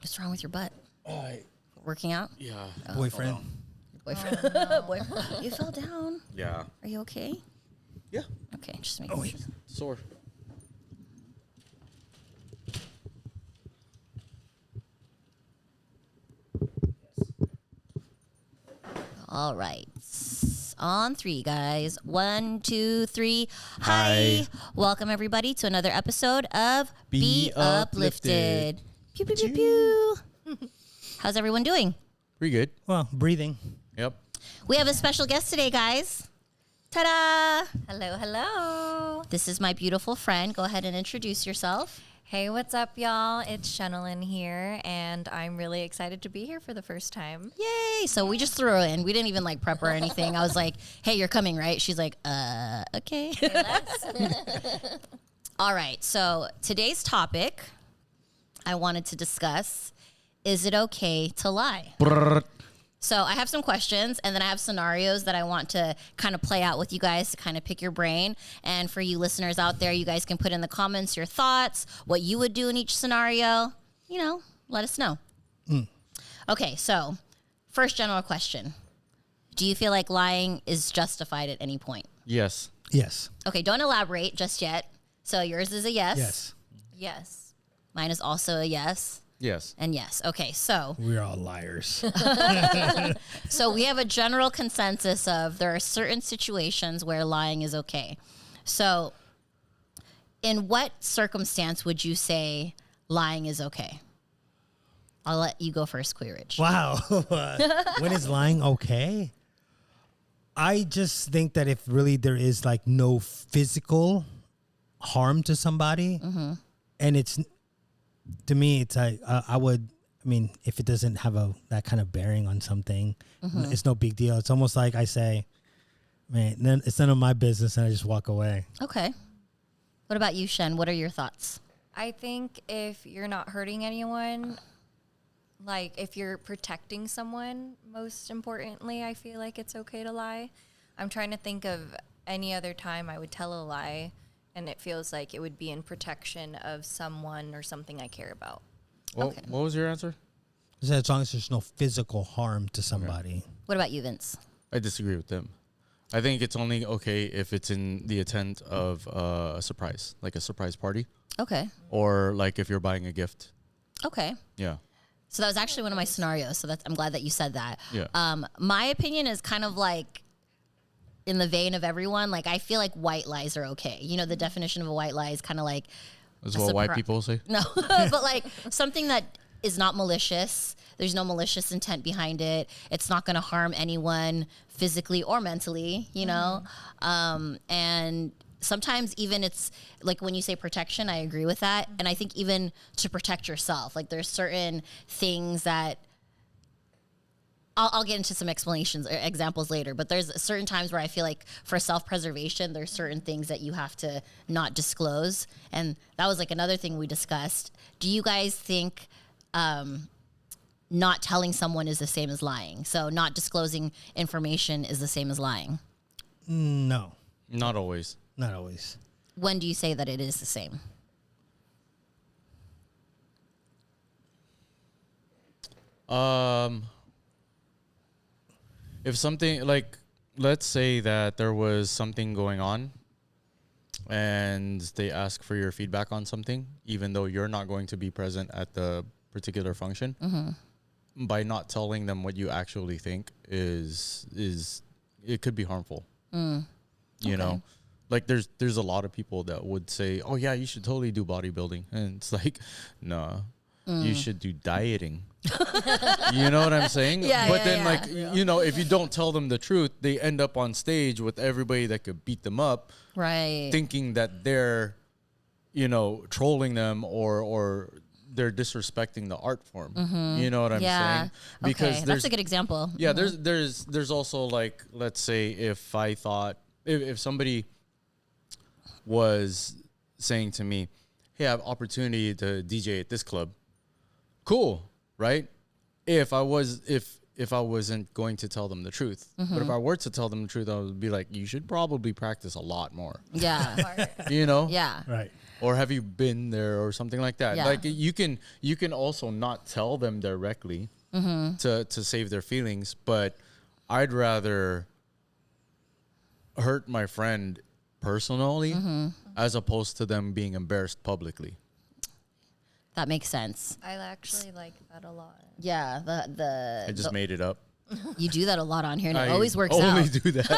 What's wrong with your butt? I Working out? yeah. Boyfriend. Boyfriend. Boyfriend. You fell down. Yeah. Are you okay? Yeah. Okay, just making sure. Sore. All right. On three, guys. 1, 2, 3. Hi. Welcome, everybody, to another episode of Be Uplifted. Uplifted. Pew, pew, pew, pew. How's everyone doing? Pretty good. Well, breathing. Yep. We have a special guest today, guys. Ta-da! Hello, hello. This is my beautiful friend. Go ahead and introduce yourself. Hey, what's up, y'all? It's Shenalyn here, and I'm really excited to be here for the first time. Yay! So we just threw her in. We didn't even like prep her or anything. I was like, hey, you're coming, right? She's like, okay. All right. So today's topic I wanted to discuss, is it okay to lie? So I have some questions, and then I have scenarios that I want to kind of play out with you guys to kind of pick your brain. And for you listeners out there, you guys can put in the comments your thoughts, what you would do in each scenario. You know, let us know. Okay, so first general question. Do you feel like lying is justified at any point? Yes. Yes. Okay, don't elaborate just yet. So yours is a yes. Yes. Yes. Mine is also a yes. Yes. And yes. Okay, so We're all liars. So we have a general consensus of there are certain situations where lying is okay. So in what circumstance would you say lying is okay? I'll let you go first, Queer Rich. Wow. When is lying okay? I just think that if really there is like no physical harm to somebody, and it's, to me, it's like, I mean, if it doesn't have that kind of bearing on something, it's no big deal. It's almost like I say, man, it's none of my business, and I just walk away. Okay. What about you, Shen? What are your thoughts? I think if you're not hurting anyone, like if you're protecting someone, most importantly, I feel like it's okay to lie. I'm trying to think of any other time I would tell a lie, and it feels like it would be in protection of someone or something I care about. Well, Okay. what was your answer? I said as long as there's no physical harm to somebody. What about you, Vince? I disagree with them. I think it's only okay if it's in the intent of a surprise, like a surprise party, Okay. or like if you're buying a gift. Okay. Yeah. So that was actually one of my scenarios. So I'm glad that you said that. Yeah. My opinion is kind of like in the vein of everyone. Like I feel like white lies are okay. You know, the definition of a white lie is kind of like That's a what white surpri- people say. no, but like something that is not malicious. There's no malicious intent behind it. It's not going to harm anyone physically or mentally, you know? And sometimes even it's like when you say protection, I agree with that. And I think even to protect yourself, like there's certain things that I'll get into some explanations or examples later, but there's certain times where I feel like for self-preservation, there's certain things that you have to not disclose. And that was like another thing we discussed. Do you guys think not telling someone is the same as lying? So not disclosing information is the same as lying? No, Not always. not always. When do you say that it is the same? If something like, let's say that there was something going on and they ask for your feedback on something, even though you're not going to be present at the particular function, by not telling them what you actually think is it could be harmful. You know, like there's a lot of people that would say, oh yeah, you should totally do bodybuilding. And it's like, nah, you should do dieting. You know what I'm saying? Yeah, but yeah, then yeah. like, you know, if you don't tell them the truth, they end up on stage with everybody that could beat them up, Right. thinking that they're, you know, trolling them or they're disrespecting the art form. You know what I'm saying? Because that's there's a good example. yeah, there's also like, let's say if I thought if somebody was saying to me, hey, I have opportunity to DJ at this club. Cool, right? If if I wasn't going to tell them the truth. But if I were to tell them the truth, I would be like, you should probably practice a lot more. Yeah. You know? Yeah. Right. Or have you been there or something like that? Yeah. Like you can also not tell them directly to save their feelings, but I'd rather hurt my friend personally as opposed to them being embarrassed publicly. That makes sense. I actually like that a lot. Yeah. I just made it up. You do that a lot on here, and it I always works only out. do that.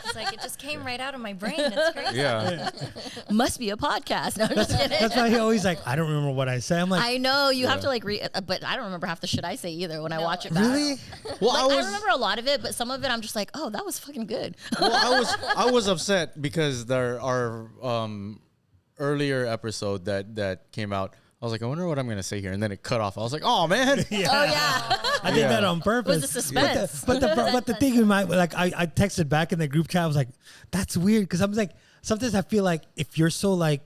It's like it just came right out of my brain. It's crazy. Yeah. Must be a podcast. No, I'm just kidding. That's why he always like, I don't remember what I say. I'm like, I know you have to like read, but I don't remember half the shit I say either when I watch it back. really? Well, Like, I remember a lot of it, but some of it I'm just like, oh, that was fucking good. Well, I was upset because there are earlier episode that came out. I was like, I wonder what I'm gonna say here, and then it cut off. I was like, oh man. Oh yeah. I did that on purpose. Was the suspense? But the thing in my like, I texted back in the group chat. I was like, that's weird because I'm like, sometimes I feel like if you're so like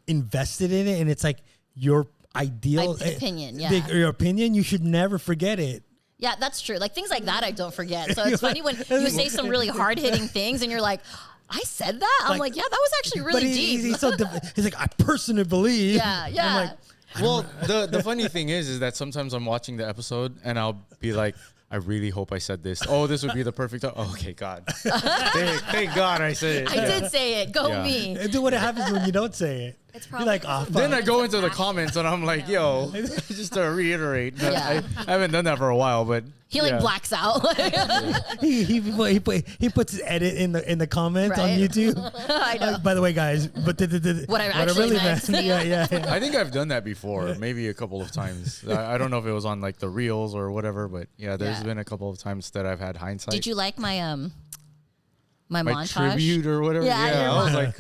invested in it and it's like your ideal opinion, yeah. your opinion, you should never forget it. Yeah, that's true. Like things like that I don't forget. So it's funny when you say some really hard hitting things and you're like, I said that? I'm like, yeah, that was actually really deep. He's like, I personally believe. Yeah, yeah. I'm like, Well, the funny thing is that sometimes I'm watching the episode and I'll be like, I really hope I said this. Oh, this would be the perfect time. Oh, okay, God. Thank God I said it. I did say it. Go Yeah. me. and then what happens when you don't say it? It's You're probably like, oh, fuck. Then I go into the comments and I'm like, yo, just to reiterate. Yeah. I haven't done that for a while, but He like yeah. blacks out. he puts his edit in the comments on Right. YouTube. I know. By the way, guys, but What I actually meant. yeah. I think I've done that before, maybe a couple of times. I don't know if it was on like the reels or whatever, but yeah, there's Yeah. been a couple of times that I've had hindsight. Did you like my my montage? tribute or whatever? Yeah, Yeah, your I was like,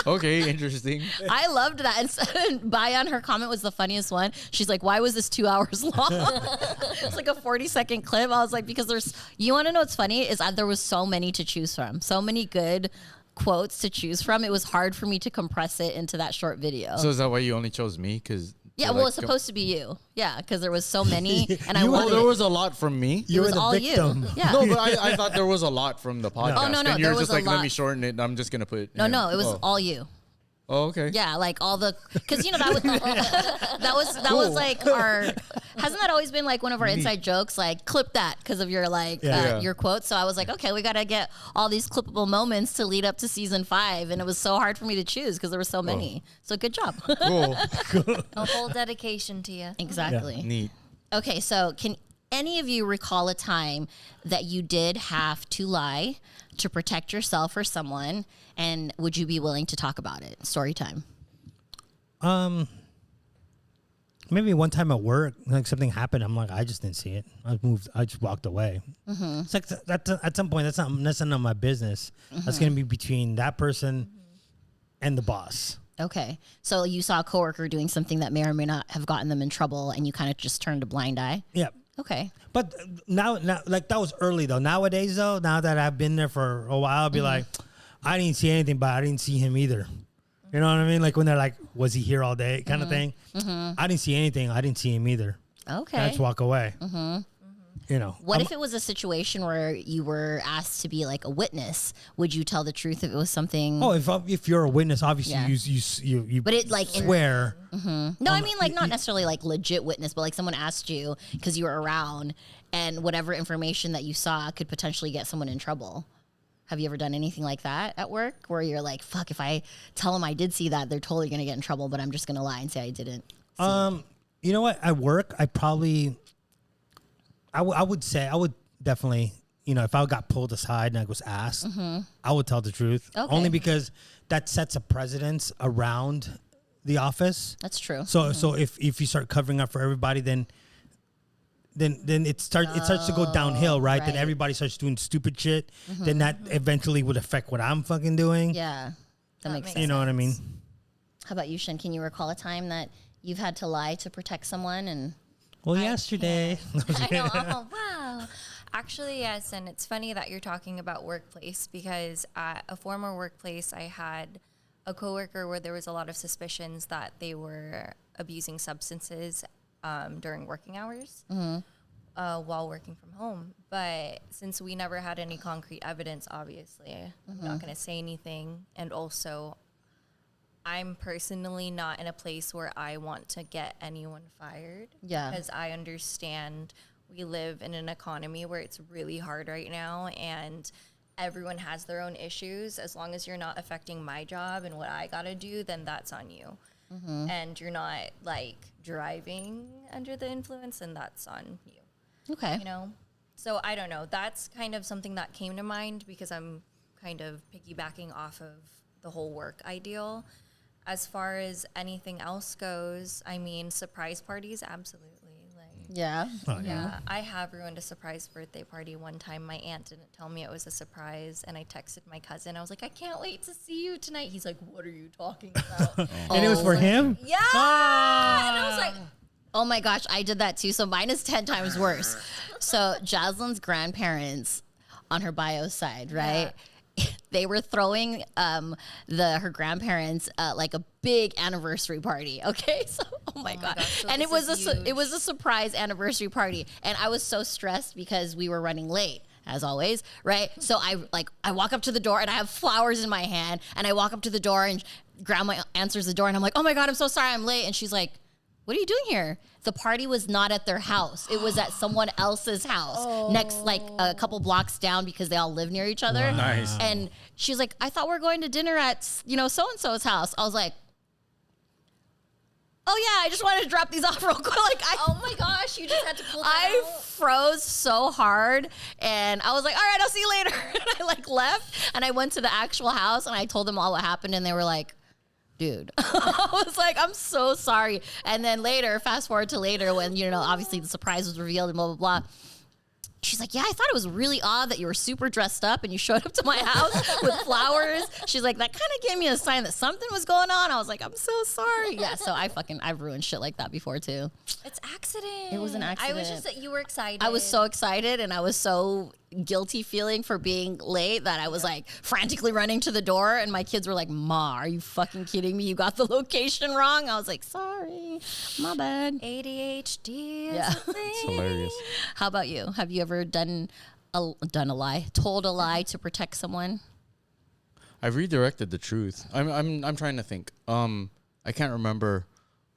okay, interesting. I loved that. And Bayan, her comment was the funniest one. She's like, why was this 2 hours long? It's like a 40-second clip. I was like, because you want to know what's funny is that there was so many to choose from. So many good quotes to choose from. It was hard for me to compress it into that short video. So is that why you only chose me? Because yeah, well, it's supposed to be you. Yeah, because there was so many. And I You were wanted there was a lot from me. You it was were the all victim. you. Yeah. No, but I thought there was a lot from the podcast. Oh, no, And there you're was just a like, let me lot. shorten it. And I'm just going to put. No, it was oh. all you. Oh, okay. Yeah, like all the, because you know that was like our. Hasn't that always been like one of our inside jokes? Like clip that because of your Yeah. your quotes. So I was like, okay, we gotta get all these clippable moments to lead up to season 5, and it was so hard for me to choose because there were so many. So good job. Cool. A whole dedication to you. Exactly. Neat. Okay, so can any of you recall a time that you did have to lie to protect yourself or someone, and would you be willing to talk about it? Story time. Maybe one time at work, like something happened. I'm like, I just didn't see it. I just walked away. It's like at some point, that's none of my business. That's gonna be between that person and the boss. Okay. So you saw a coworker doing something that may or may not have gotten them in trouble, and you kind of just turned a blind eye. Yeah. Okay. But now, like that was early though. Nowadays though, now that I've been there for a while, I'll be like, I didn't see anything, but I didn't see him either. You know what I mean? Like when they're like, was he here all day kind of thing? I didn't see anything. I didn't see him either. Okay. I just walk away. You know. What if it was a situation where you were asked to be like a witness? Would you tell the truth if it was something? Oh, if you're a witness, obviously Yeah. you But it, like, swear. No, I mean like not necessarily like legit witness, but like someone asked you because you were around, and whatever information that you saw could potentially get someone in trouble. Have you ever done anything like that at work where you're like, fuck, if I tell them I did see that, they're totally going to get in trouble, but I'm just going to lie and say I didn't see it? You know what? At work, I would definitely, you know, if I got pulled aside and I was asked, I would tell the truth. Okay. Only because that sets a precedence around the office. That's true. So if you start covering up for everybody, then it starts to go downhill, right? Then right. everybody starts doing stupid shit. Then that eventually would affect what I'm fucking doing. Yeah. That makes sense. You know what I mean? How about you, Shin? Can you recall a time that you've had to lie to protect someone? And Well, yesterday. I know. Oh, wow. Actually, yes. And it's funny that you're talking about workplace because at a former workplace, I had a coworker where there was a lot of suspicions that they were abusing substances during working hours. while working from home. But since we never had any concrete evidence, obviously, I'm not going to say anything. And also, I'm personally not in a place where I want to get anyone fired. Yeah. Because I understand we live in an economy where it's really hard right now, and everyone has their own issues. As long as you're not affecting my job and what I got to do, then that's on you. And you're not like driving under the influence, and that's on you. Okay. You know? So I don't know. That's kind of something that came to mind because I'm kind of piggybacking off of the whole work ideal. As far as anything else goes, I mean, surprise parties, absolutely. Yeah. Oh, Yeah, I have ruined a surprise birthday party one time. My aunt didn't tell me it was a surprise, and I texted my cousin. I was like, I can't wait to see you tonight. He's like, what are you talking about? And it was for him? Yeah. And I was like, Oh my gosh, I did that too. So mine is 10 times worse. So Jaslyn's grandparents on her bio side, right? They were throwing her grandparents like a big anniversary party. Okay, so oh my god, gosh, so and it this was is it was a surprise anniversary party, and I was so stressed because we were running late. As always, right? So I walk up to the door and I have flowers in my hand, and I walk up to the door and grandma answers the door, and I'm like, oh my god, I'm so sorry, I'm late, and she's like, what are you doing here? The party was not at their house. It was at someone else's house next, like a couple blocks down, because they all live near each other. Wow. Nice. And she's like, I thought we were going to dinner at, so-and-so's house. I was like, oh yeah, I just wanted to drop these off real quick. Like, oh my gosh, you just had to pull that I out. froze so hard, and I was like, all right, I'll see you later. And I left, and I went to the actual house, and I told them all what happened, and they were like, dude. I was like, I'm so sorry. And then later, fast forward to later, when, obviously the surprise was revealed and blah, blah, blah. She's like, yeah, I thought it was really odd that you were super dressed up and you showed up to my house with flowers. She's like, that kind of gave me a sign that something was going on. I was like, I'm so sorry. Yeah, so I've ruined shit like that before too. It's accident. It was an accident. I was just that you were excited. I was so excited, and I was so guilty feeling for being late that I was like frantically running to the door, and my kids were like, Ma, are you fucking kidding me? You got the location wrong. I was like, sorry, my bad. ADHD. Yeah. It's hilarious. How about you? Have you ever told a lie to protect someone? I've redirected the truth. I'm trying to think. I can't remember,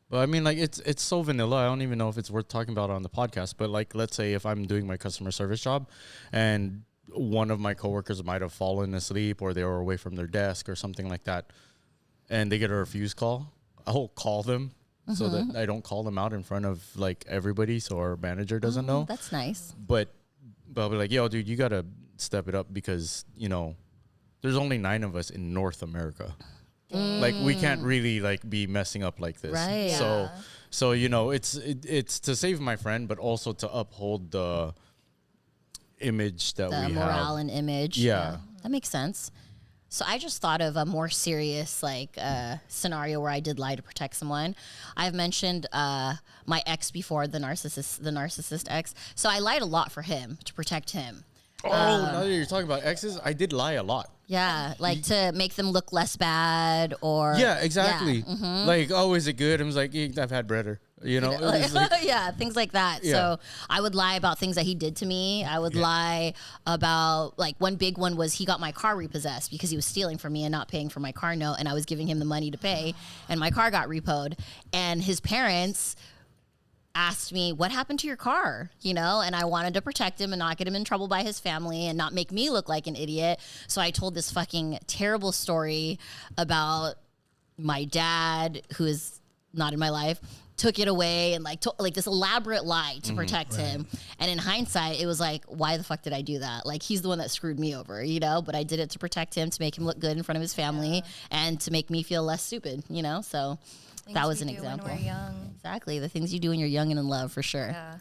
but I mean, like, it's so vanilla. I don't even know if it's worth talking about on the podcast. But like, let's say if I'm doing my customer service job, and one of my coworkers might have fallen asleep, or they were away from their desk or something like that, and they get a refuse call, I'll call them so that I don't call them out in front of like everybody, so our manager doesn't know. That's nice. But I'll be like, yo, dude, you gotta step it up, because there's only 9 of us in North America. Like, we can't really like be messing up like this. Right. So it's to save my friend, but also to uphold the image that The we morale have. and image. Yeah. That makes sense. So I just thought of a more serious scenario where I did lie to protect someone. I've mentioned my ex before, the narcissist ex. So I lied a lot for him to protect him. Oh, now that you're talking about exes, I did lie a lot. Yeah, like to make them look less bad, or Yeah, exactly. Yeah, Like, oh, is it good? I was like, I've had better. It was like, yeah, things like that. Yeah. So I would lie about things that he did to me. I would lie about, like, one big one was he got my car repossessed because he was stealing from me and not paying for my car note, and I was giving him the money to pay, and my car got repoed. And his parents asked me, what happened to your car? And I wanted to protect him and not get him in trouble by his family and not make me look like an idiot. So I told this fucking terrible story about my dad, who is not in my life, took it away, and like this elaborate lie to protect him. And in hindsight, it was like, why the fuck did I do that? Like, he's the one that screwed me over, but I did it to protect him, to make him look good in front of his family, and to make me feel less stupid, so Things that was we an do example. When we're young. Exactly. The things you do when you're young and in love, for sure. Yeah.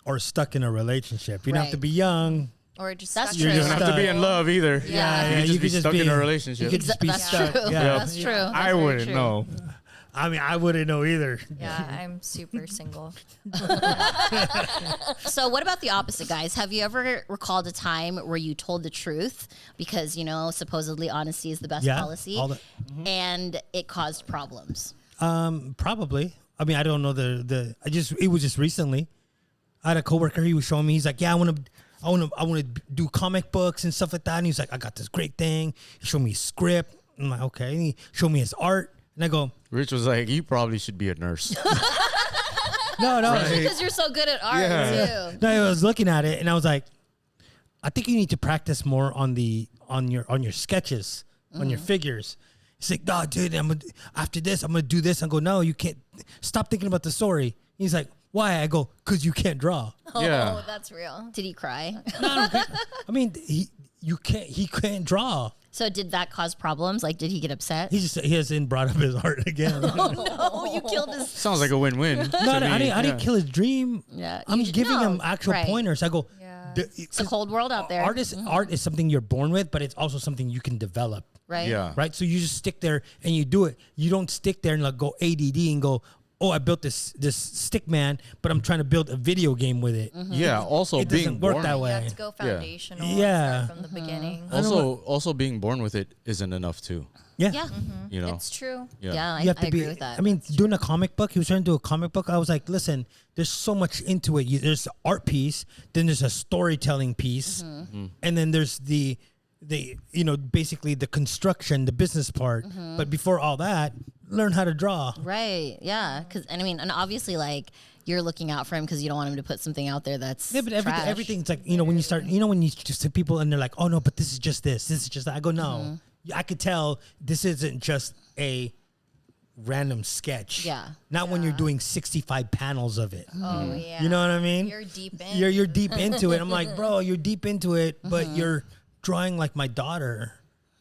Or stuck in a relationship. You don't have to Right. be young. Or just That's stuck true. you don't You're have to be in love either. Yeah. You could just be stuck in a relationship. You could just be That's stuck. true. Yeah. That's true. That's I very wouldn't true. know. I mean, I wouldn't know either. Yeah, I'm super single. So what about the opposite, guys? Have you ever recalled a time where you told the truth because, supposedly honesty is the best Yeah, policy, all the- and it caused problems? Probably. I mean, I don't know it was just recently. I had a coworker. He was showing me. He's like, yeah, I want to do comic books and stuff like that. And he's like, I got this great thing. He showed me his script. I'm like, okay. And he showed me his art. And I go, Rich was like, you probably should be a nurse. no. Because you're so good at art too. No, I was looking at it and I was like, I think you need to practice more on your sketches, on your figures. He's like, no, dude, after this, I'm gonna do this. I go, no, you can't. Stop thinking about the story. He's like, why? I go, because you can't draw. Yeah. Oh, that's real. Did he cry? I mean, he can't draw. So did that cause problems? Like, did he get upset? He hasn't brought up his art again. Oh, you killed his. Sounds like a win-win. No, I didn't kill his dream. Yeah, I'm you should- giving him no, actual right. pointers. I go, Yeah. It's a cold world out there. art is something you're born with, but it's also something you can develop. right? Yeah. Right? So you just stick there and you do it. You don't stick there and like go ADD and go, oh, I built this stick man, but I'm trying to build a video game with it. Yeah. Also It being doesn't work born. that You way. have to go foundational. Yeah. Start from the beginning. Also being born with it isn't enough too. Yeah. Yeah. You know. It's true. Yeah, You have to I be. agree with that. I mean, doing a comic book. He was trying to do a comic book. I was like, listen, there's so much into it. There's the art piece, then there's a storytelling piece, and then there's the basically the construction, the business part. But before all that, learn how to draw. right. Yeah. And obviously, like, you're looking out for him because you don't want him to put something out there that's Yeah, but trash. everything's like, when you start, when you just see people and they're like, oh no, but this is just this is just that. I go, no, I could tell this isn't just a random sketch. Yeah. Not when you're doing 65 panels of it. Oh yeah. You know what I mean? You're deep in. You're deep into it. I'm like, bro, you're deep into it, but you're drawing like my daughter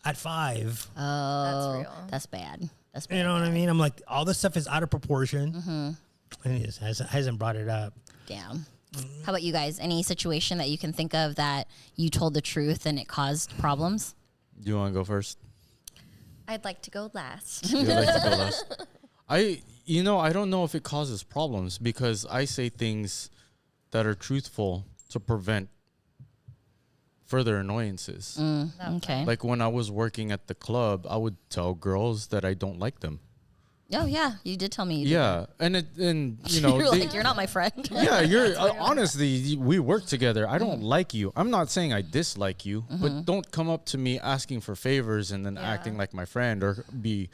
at 5. Oh, That's real. that's bad. That's bad. You know what I mean? I'm like, all this stuff is out of proportion. And he just hasn't brought it up. Damn. How about you guys? Any situation that you can think of that you told the truth and it caused problems? Do you want to go first? I'd like to go last. You would like to go last? I don't know if it causes problems because I say things that are truthful to prevent further annoyances. Okay. Like when I was working at the club, I would tell girls that I don't like them. Oh yeah, you did tell me. You did Yeah, and You're they- like, you're not my friend. yeah, you're honestly, we work together. I don't like you. I'm not saying I dislike you, but don't come up to me asking for favors and then acting like my friend or be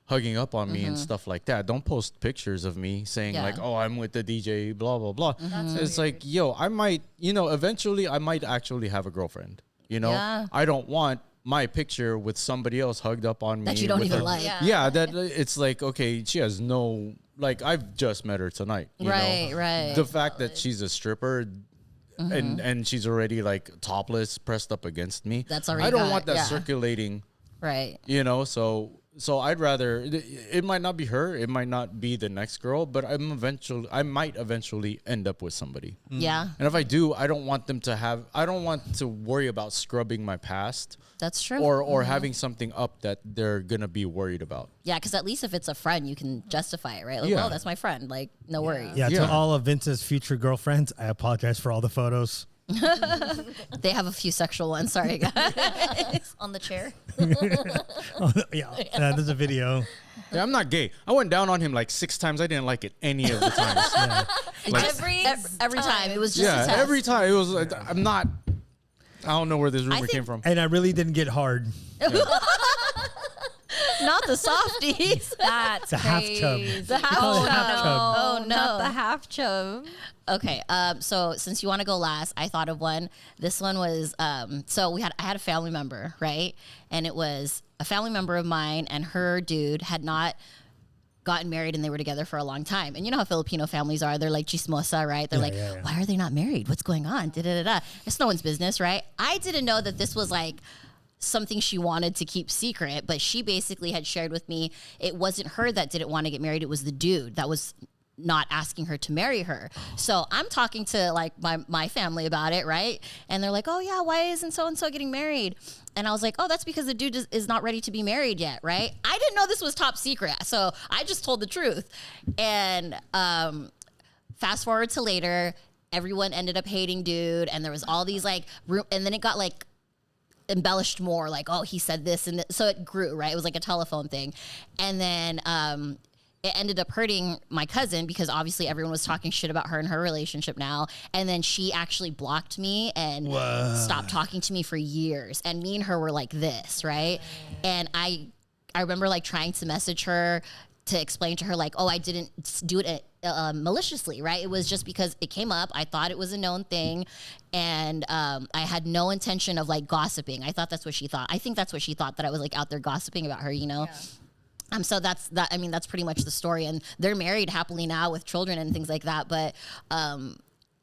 hugging up on me and stuff like that. Don't post pictures of me saying like, "Oh, I'm with the DJ," blah blah blah. It's like, yo, I might, eventually I might actually have a girlfriend. Yeah. I don't want my picture with somebody else hugged up on me That you don't with even her- like. Yeah, that it's like, okay, she has no, like, I've just met her tonight. You Right, know? right. The fact that she's a stripper and she's already like topless, pressed up against me. That's already I don't got- want that yeah. circulating. Right. So I'd rather it might not be her, it might not be the next girl, but I might eventually end up with somebody. Yeah, And if I do, I don't want to worry about scrubbing my past that's true. or having something up that they're gonna be worried about. Yeah, because at least if it's a friend, you can justify it, right? Like, Yeah. oh, that's my friend. Like, no worries. Yeah, Yeah. to all of Vince's future girlfriends, I apologize for all the photos. They have a few sexual ones. Sorry, guys. On the chair. Yeah, there's a video. Yeah, I'm not gay. I went down on him like 6 times. I didn't like it any of the times. Like, Every time it was just a yeah, test. every time it was. Like, I'm not. I don't know where this rumor think- came from. And I really didn't get hard. Not the softies. That's a half chub. crazy. The half call it chub. half chub. Oh, no. Not the half chub. Okay, so since you want to go last, I thought of one. This one was so I had a family member, right? And it was a family member of mine, and her dude had not gotten married, and they were together for a long time. And you know how Filipino families are? They're like chismosa, right? They're like, yeah. why are they not married? What's going on? Da-da-da-da. It's no one's business, right? I didn't know that this was like something she wanted to keep secret, but she basically had shared with me it wasn't her that didn't want to get married, it was the dude that was not asking her to marry her. So I'm talking to like my family about it, right? And they're like, oh yeah, why isn't so-and-so getting married? And I was like, oh, that's because the dude is not ready to be married yet, right? I didn't know this was top secret, so I just told the truth. And fast forward to later, everyone ended up hating dude, and there was all these like, and then it got like embellished more, like, oh, he said this, and so it grew, right? It was like a telephone thing. And then it ended up hurting my cousin because obviously everyone was talking shit about her and her relationship now. And then she actually blocked me and stopped talking to me for years. And me and her were like this, right? And I remember like trying to message her to explain to her like, oh, I didn't do it maliciously, right? It was just because it came up. I thought it was a known thing. And I had no intention of like gossiping. I thought that's what she thought. I think that's what she thought, that I was like out there gossiping about her, you know? Yeah. So that's pretty much the story. And they're married happily now with children and things like that. But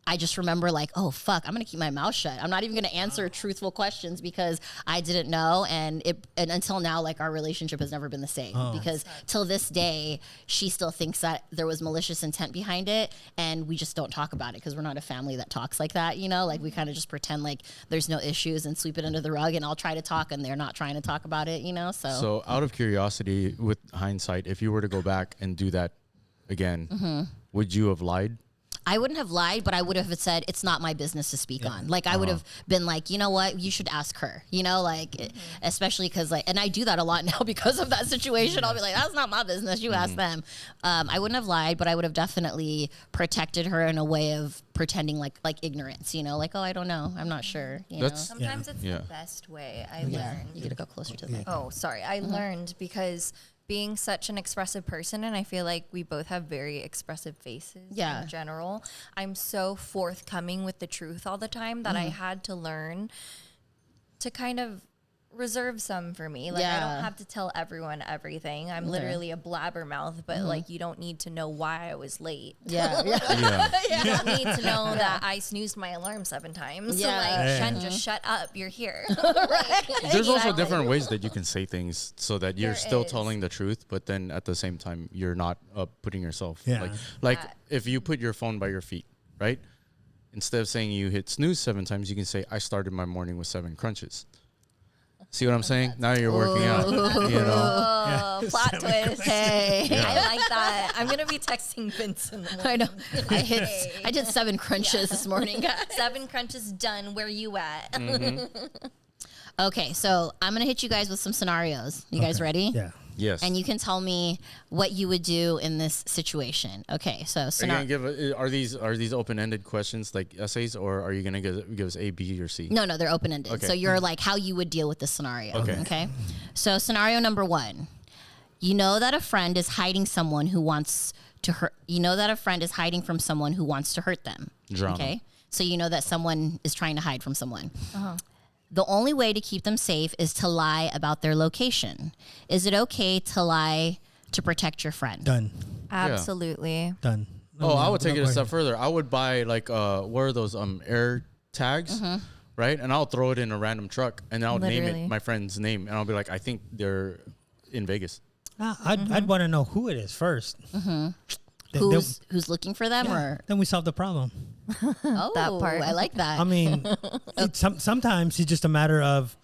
I just remember like, oh, fuck, I'm going to keep my mouth shut. I'm not even going to answer truthful questions because I didn't know. And until now, like our relationship has never been the same because till this day, she still thinks that there was malicious intent behind it. And we just don't talk about it because we're not a family that talks like that. You know, like we kind of just pretend like there's no issues and sweep it under the rug, and I'll try to talk and they're not trying to talk about it, you know? So out of curiosity, with hindsight, if you were to go back and do that again, would you have lied? I wouldn't have lied, but I would have said it's not my business to speak on. Like I would have been like, you know what, you should ask her. You know, like especially because like, and I do that a lot now because of that situation. I'll be like, that's not my business. You ask them. I wouldn't have lied, but I would have definitely protected her in a way of pretending like ignorance. You know, like, oh, I don't know, I'm not sure. You know, sometimes it's the best way. I learned. You gotta go closer to the mic. Oh, sorry. I learned because being such an expressive person, and I feel like we both have very expressive faces in general, I'm so forthcoming with the truth all the time that I had to learn to kind of reserve some for me. Like I don't have to tell everyone everything. I'm literally a blabbermouth, but like you don't need to know why I was late. You don't need to know that I snoozed my alarm 7 times. So like, Shen, just shut up. You're here. There's also different ways that you can say things so that you're still telling the truth, but then at the same time you're not putting yourself like if you put your phone by your feet, right? Instead of saying you hit snooze 7 times, you can say I started my morning with 7 crunches. See what I'm saying? Now you're working out. You know? Plot twist. Hey. I like that. I'm gonna be texting Vince in the morning. I know. I did 7 crunches this morning, guys. 7 crunches done. Where you at? Okay, so I'm gonna hit you guys with some scenarios. You guys ready? Yeah. Yes. And you can tell me what you would do in this situation. Okay, so are you gonna are these open-ended questions like essays, or are you gonna give us A, B, or C? No, they're open-ended. Okay. So you're like how you would deal with this scenario. Okay. So scenario number 1. You know that a friend is hiding someone who wants to hurt. You know that a friend is hiding from someone who wants to hurt them. Drama. Okay. So you know that someone is trying to hide from someone. The only way to keep them safe is to lie about their location. Is it okay to lie to protect your friend? Done. Absolutely. Done. Oh, I would take it a step further. I would buy like what are those air tags, right? And I'll throw it in a random truck, and I'll name it my friend's name, and I'll be like, I think they're in Vegas. I'd want to know who it is first. Who's looking for them, or then we solve the problem. that part? I like that. I mean, sometimes it's just a matter of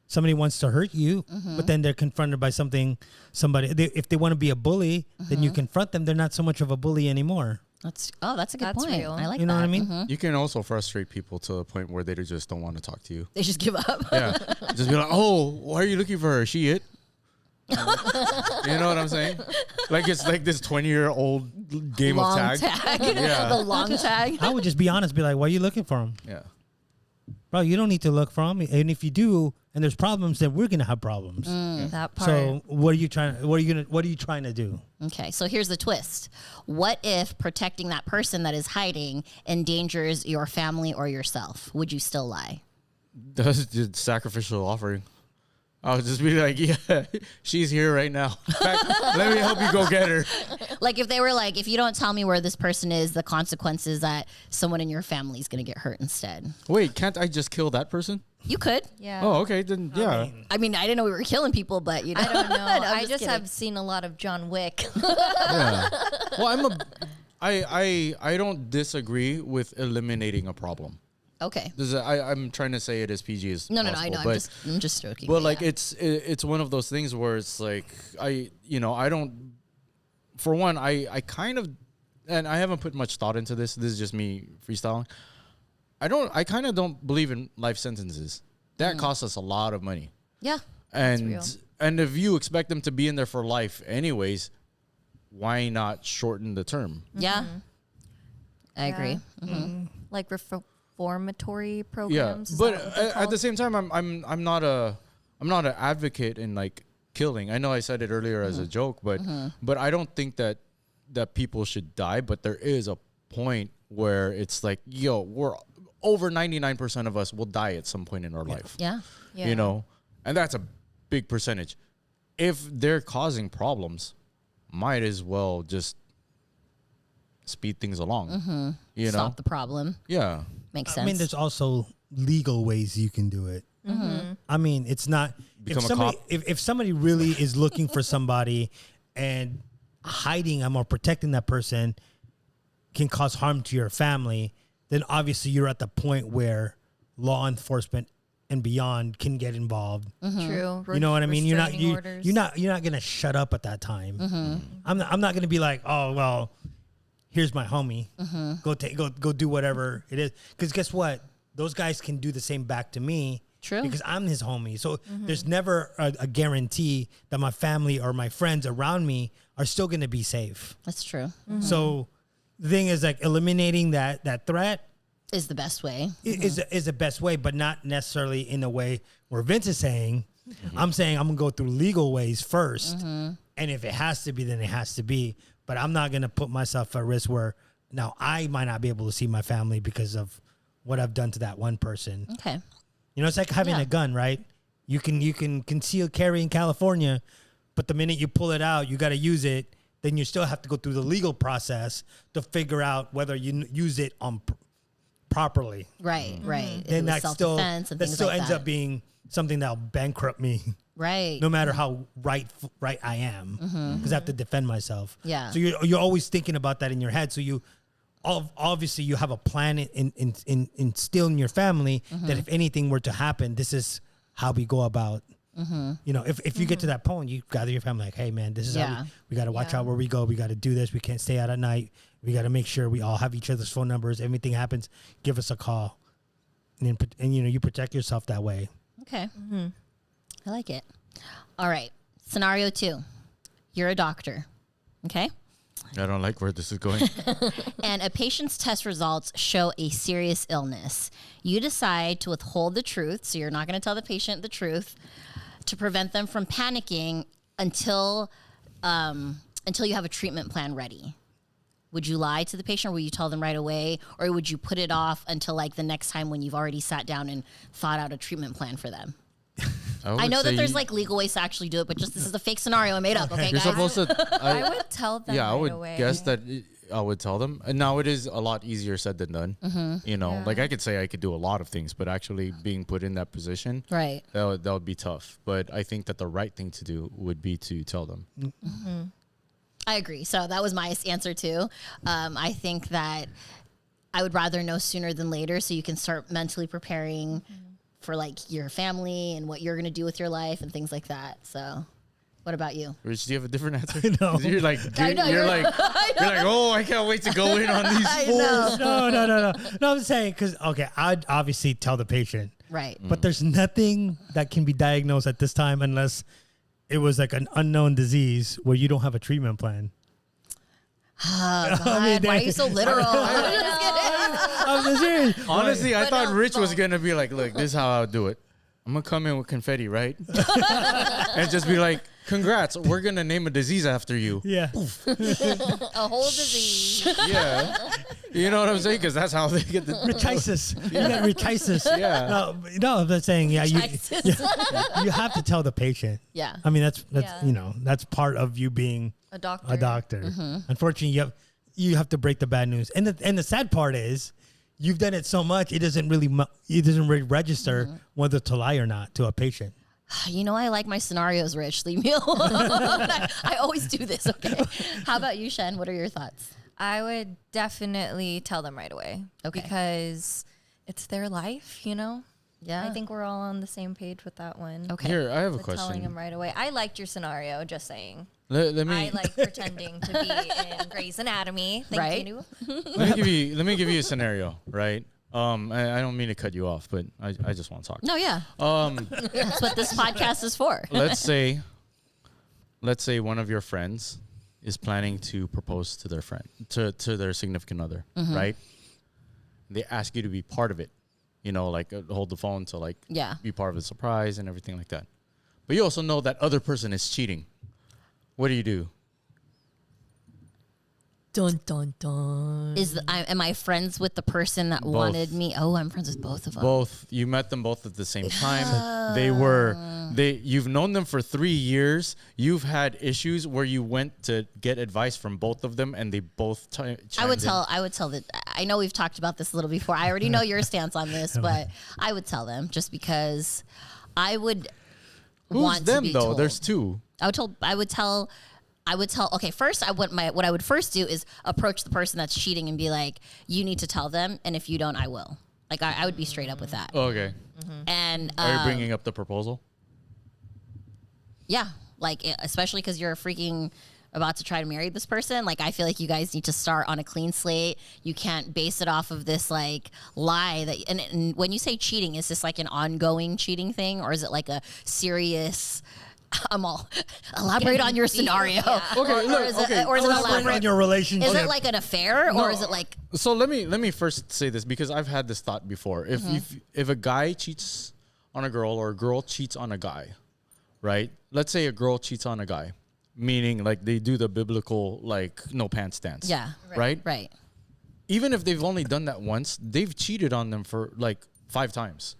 somebody wants to hurt you, but then they're confronted by somebody. If they want to be a bully, then you confront them. They're not so much of a bully anymore. That's a good point. real. I like that. You know what I mean? You can also frustrate people to the point where they just don't want to talk to you. They just give up. Yeah, just be like, oh, why are you looking for her? Is she it? You know what I'm saying? Like it's like this 20-year-old game long of tag. Yeah. The long tag. I would just be honest, be like, why are you looking for him? Yeah. Bro, you don't need to look for him. And if you do, and there's problems, then we're gonna have problems. That part. So what are you trying to do? Okay, so here's the twist. What if protecting that person that is hiding endangers your family or yourself? Would you still lie? That's just sacrificial offering. I'll just be like, yeah, she's here right now. In fact, let me help you go get her. Like if they were like, if you don't tell me where this person is, the consequence is that someone in your family is going to get hurt instead. Wait, can't I just kill that person? You could. Yeah. Oh, okay. Then, yeah. I mean, I didn't know we were killing people, but you know. I don't know. I'm I just kidding. have seen a lot of John Wick. Yeah. Well, I don't disagree with eliminating a problem. Okay. I'm trying to say it as PG as No, possible. I know. I'm just joking. But like, it's one of those things where it's like, I don't, for one, I kind of, and I haven't put much thought into this. This is just me freestyling. I kind of don't believe in life sentences. That costs us a lot of money. Yeah. And if you expect them to be in there for life anyways, why not shorten the term? Yeah. I agree. Like reformatory Yeah, programs. Is but that what they're at called? the same time, I'm not an advocate in like killing. I know I said it earlier as a joke, but I don't think that people should die. But there is a point where it's like, yo, we're over 99% of us will die at some point in our life. Yeah. You know, and that's a big percentage. If they're causing problems, might as well just speed things along. You know, Stop the problem. yeah. Makes sense. I mean, there's also legal ways you can do it. I mean, it's not Become if a somebody cop. if somebody really is looking for somebody and hiding them or protecting that person can cause harm to your family, then obviously you're at the point where law enforcement and beyond can get involved. True. You know what I mean? You're not Restraining orders. you're not gonna shut up at that time. I'm not gonna be like, oh well, here's my homie. Go do whatever it is. Because guess what? Those guys can do the same back to me. True. Because I'm his homie. So there's never a guarantee that my family or my friends around me are still gonna be safe. That's true. So the thing is, like, eliminating that threat Is the best way. is the best way, but not necessarily in a way where Vince is saying. I'm saying I'm gonna go through legal ways first, and if it has to be, then it has to be. But I'm not gonna put myself at risk where now I might not be able to see my family because of what I've done to that one person. Okay. You know, it's like having Yeah. a gun, right? You can conceal carry in California, but the minute you pull it out, you got to use it. Then you still have to go through the legal process to figure out whether you use it on properly. Right. Right. If it Then was that still self-defense and that things still like ends that. up being something that'll bankrupt me, right. no matter how right I am, because I have to defend myself. Yeah. So you're always thinking about that in your head. So you obviously you have a plan instilled in your family that if anything were to happen, this is how we go about. You know, if you get to that point, you gather your family like, hey man, this is how Yeah. we got to watch Yeah. out where we go. We got to do this. We can't stay out at night. We got to make sure we all have each other's phone numbers. If anything happens, give us a call. And you know, you protect yourself that way. Okay. I like it. All right. Scenario 2. You're a doctor. Okay. I don't like where this is going. And a patient's test results show a serious illness. You decide to withhold the truth, so you're not going to tell the patient the truth, to prevent them from panicking until you have a treatment plan ready. Would you lie to the patient, or will you tell them right away, or would you put it off until like the next time when you've already sat down and thought out a treatment plan for them? I would know that say there's you- like legal ways to actually do it, but just this is a fake scenario I made up. Okay, You're guys. supposed to. I would tell them Yeah, I right would away. guess that I would tell them. And now it is a lot easier said than done. You know, Yeah. like I could say I could do a lot of things, but actually being put in that position, Right. that would be tough. But I think that the right thing to do would be to tell them. I agree. So that was my answer too. I think that I would rather know sooner than later, so you can start mentally preparing for like your family and what you're going to do with your life and things like that. So what about you? Rich, do you have a different answer? No. 'Cause You're like, I know, you're you're- like, oh, I can't wait to go in on these I fools. know. No, I'm saying because I'd obviously tell the patient, Right. but there's nothing that can be diagnosed at this time unless it was like an unknown disease where you don't have a treatment plan. Oh, God, why are you so literal? I'm serious. Honestly, I But thought no, Rich was no. going to be like, look, this is how I would do it. I'm going to come in with confetti, right? And just be like, congrats, we're going to name a disease after you. Yeah. A whole disease. Yeah. You know what I'm saying? Because that's how they get the... Richisis. You got richisis. Yeah. No, I'm saying, yeah, Richisis. you have to tell the patient. Yeah. I mean, that's Yeah. you know, that's part of you being A doctor. a doctor. Unfortunately, you have to break the bad news. And the sad part is, you've done it so much, it doesn't really register whether to lie or not to a patient. You know, I like my scenarios, Rich. Leave me alone. I always do this. Okay. How about you, Shen? What are your thoughts? I would definitely tell them right away. Okay. Because it's their life, you know? Yeah. I think we're all on the same page with that one. Okay. Here, I have a With telling them question. right away. I liked your scenario, just saying. Let me I like pretending to be in Grey's Anatomy. Thank Right. you. let me give you a scenario, right? I don't mean to cut you off, but I just want to talk. No, yeah. That's what this podcast is for. Let's say one of your friends is planning to propose to their friend, to their significant other, right? They ask you to be part of it, you know, like hold the phone to like be part of the surprise and everything like that. But you also know that other person is cheating. What do? Dun dun dun. Am I friends with the person that wanted me? Oh, I'm friends with both of them. Both. You met them both at the same time. You've known them for 3 years. You've had issues where you went to get advice from both of them, and they both. I would tell that. I know we've talked about this a little before. I already know your stance on this, but I would tell them just because I would. Who's want them to be though? told. There's two. I would tell. Okay, first, what I would first do is approach the person that's cheating and be like, "You need to tell them, and if you don't, I will." Like, I would be straight up with that. Oh, okay. And Are you bringing up the proposal? yeah, like especially because you're freaking about to try to marry this person. Like, I feel like you guys need to start on a clean slate. You can't base it off of this like lie that. And when you say cheating, is this like an ongoing cheating thing, or is it like a serious? Elaborate on your scenario. Yeah. Okay, Or is it elaborate on your relationship. Is it like an affair, or is it like? So let me first say this because I've had this thought before. If a guy cheats on a girl or a girl cheats on a guy, right? Let's say a girl cheats on a guy, meaning like they do the biblical like no pants stance. Yeah. Right. Right. Even if they've only done that once, they've cheated on them for like 5 times.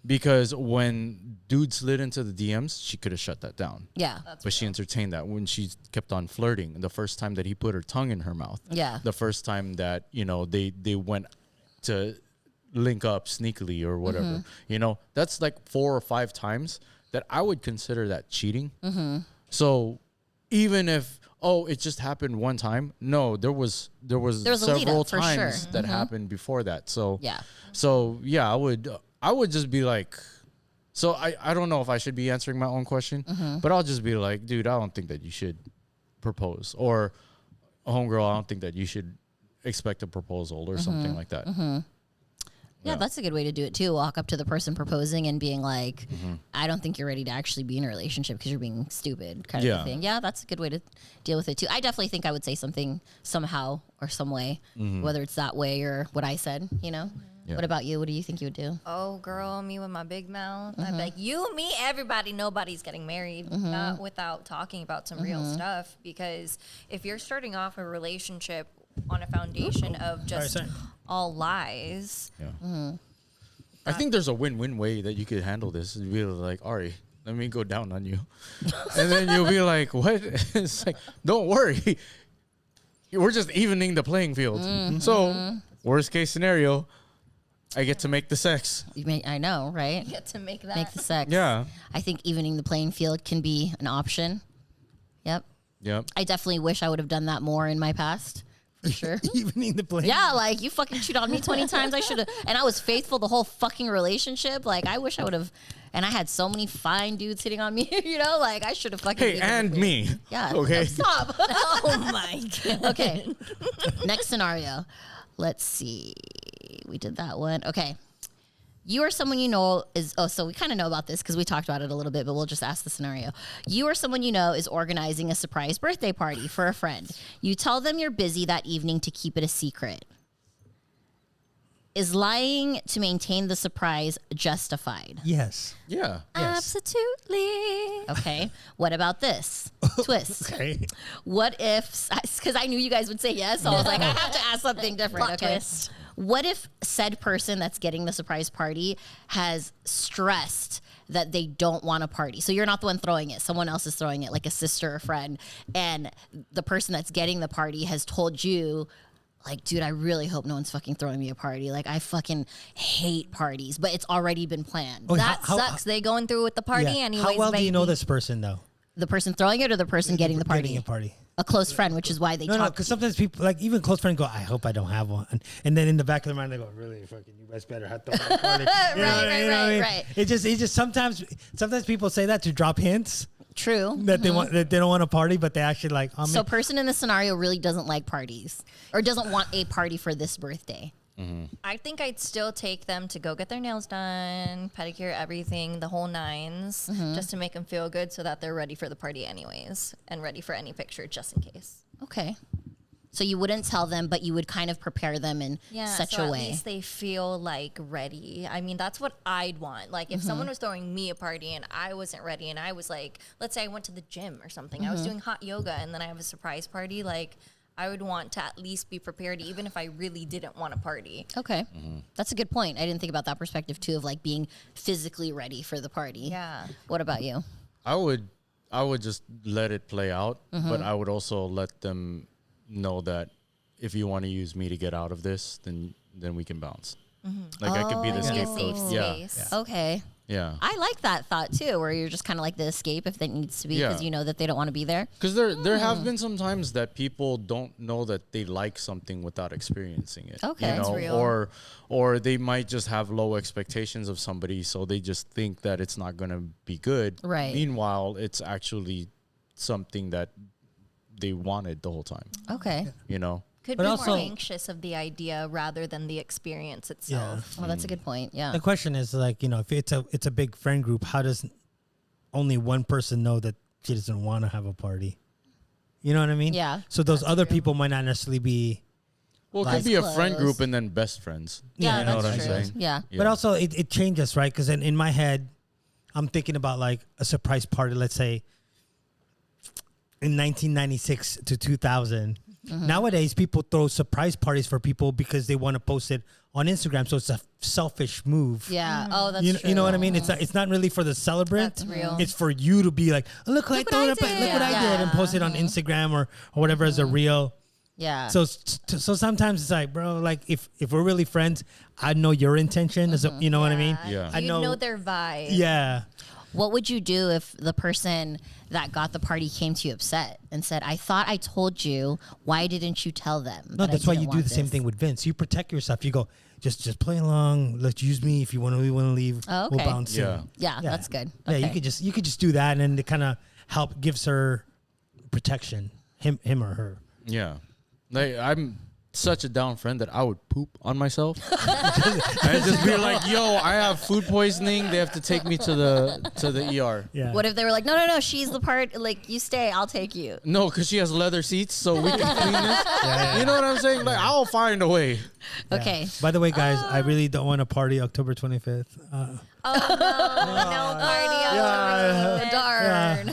Because when dude slid into the DMs, she could have shut that down. Yeah. But she entertained that when she kept on flirting. The first time that he put her tongue in her mouth. Yeah. The first time that, you know, they went to link up sneakily or whatever. You know, that's like 4 or 5 times that I would consider that cheating. So even if, it just happened one time. No, there was several times that happened before that. So yeah, I would just be like, so I don't know if I should be answering my own question, but I'll just be like, dude, I don't think that you should propose, or homegirl, I don't think that you should expect a proposal or something like that. Yeah, that's a good way to do it too. Walk up to the person proposing and being like, I don't think you're ready to actually be in a relationship because you're being stupid, kind of a thing. Yeah, that's a good way to deal with it too. I definitely think I would say something somehow or some way, whether it's that way or what I said, you know? Yeah. What about you? What do you think you would do? Oh, girl, me with my big mouth. I'd be like, you, me, everybody, nobody's getting married, not without talking about some real stuff. Because if you're starting off a relationship on a foundation of just all lies. I think there's a win-win way that you could handle this. You'd be like, Ari, let me go down on you. And then you'll be like, what? It's like, don't worry. We're just evening the playing field. So, worst case scenario, I get to make the sex. I know, right? You get to make that. Make the sex. Yeah. I think evening the playing field can be an option. Yep. I definitely wish I would have done that more in my past. For sure. Evening the playing. Yeah, like you fucking cheated on me 20 times. I should have, and I was faithful the whole fucking relationship. Like I wish I would have, and I had so many fine dudes hitting on me. You know, like I should have fucking. Hey, and me. Yeah. Okay. Stop. Oh my God. Okay. Next scenario. Let's see. We did that one. Okay. You or someone you know is, so we kind of know about this because we talked about it a little bit, but we'll just ask the scenario. You or someone you know is organizing a surprise birthday party for a friend. You tell them you're busy that evening to keep it a secret. Is lying to maintain the surprise justified? Yes. Yeah. Yes. Absolutely. Okay. What about this? Twist. Okay. What if, because I knew you guys would say yes, so I was like, I have to ask something different. Plot Okay. twist. What if said person that's getting the surprise party has stressed that they don't want a party? So you're not the one throwing it. Someone else is throwing it, like a sister or friend. And the person that's getting the party has told you, like, dude, I really hope no one's fucking throwing me a party. Like, I fucking hate parties, but it's already been planned. Oh, That sucks. They going through with the party anyways, How well baby. do you know this person, though? The person throwing it or the person getting the party? Getting a party. A close friend, which is why they No, talk. because sometimes people, like even close friends, go, "I hope I don't have one," and then in the back of their mind, they go, "Really, fucking, you guys better have to." Right. It just sometimes people say that to drop hints True. that they want, that they don't want a party, but they actually like. So person in the scenario really doesn't like parties or doesn't want a party for this birthday. I think I'd still take them to go get their nails done, pedicure, everything, the whole nines, just to make them feel good so that they're ready for the party anyways and ready for any picture just in case. Okay. So you wouldn't tell them, but you would kind of prepare them in such so a at way. least they feel like ready. I mean, that's what I'd want. Like if someone was throwing me a party and I wasn't ready and I was like, let's say I went to the gym or something. I was doing hot yoga and then I have a surprise party. Like I would want to at least be prepared even if I really didn't want a party. Okay. That's a good point. I didn't think about that perspective too of like being physically ready for the party. Yeah. What about you? I would just let it play out, but I would also let them know that if you want to use me to get out of this, then we can bounce. Like I could be the Be a scapegoat. safe Yeah. space. Okay. Yeah. I like that thought too, where you're just kind of like the escape if that needs to be because Yeah. you know that they don't want to be there. Because there have been some times that people don't know that they like something without experiencing it. Okay. you That's know? real. Or they might just have low expectations of somebody, so they just think that it's not gonna be good. Right. Meanwhile, it's actually something that they wanted the whole time. Okay. You know. Could But be also- more anxious of the idea rather than the experience itself. Well, that's a good point. Yeah. The question is like, if it's a big friend group, how does only one person know that she doesn't want to have a party? You know what I mean? Yeah. So those other people might not necessarily be, Well, it Like could be a friend close. group and then best friends. Yeah, you know that's what I'm true. saying? Yeah. but also it changes, right? Because in my head, I'm thinking about like a surprise party, let's say in 1996 to 2000. Nowadays, people throw surprise parties for people because they want to post it on Instagram. So it's a selfish move. Yeah. Oh, that's You, true. you know what I mean? It's not really for the celebrant. That's real. It's for you to be like, look what I threw up, look what I Yeah. did, and post it on Instagram or whatever as a reel. Yeah. So sometimes it's like, bro, like if we're really friends, I know your intention. You know what I mean? Yeah. I You know their vibe. Yeah. What would you do if the person that got the party came to you upset and said, I thought I told you, why didn't you tell them? No, that I that's why didn't you do want the same this?" thing with Vince. You protect yourself. You go, just play along. Let's use me. If you want to leave, Oh, okay. we'll bounce in. Yeah. Yeah, that's good. Yeah, Okay. you could just do that, and then it kind of gives her protection, him or her. Yeah. Like I'm such a down friend that I would poop on myself. and just be like, yo, I have food poisoning. They have to take me to the ER. Yeah. What if they were like, no, she's the part, like, you stay, I'll take you. No, because she has leather seats, so we can clean this. You know what I'm saying? Like, I'll find a way. Okay. By the way, guys, I really don't want to party October 25th. Oh no, party Darn.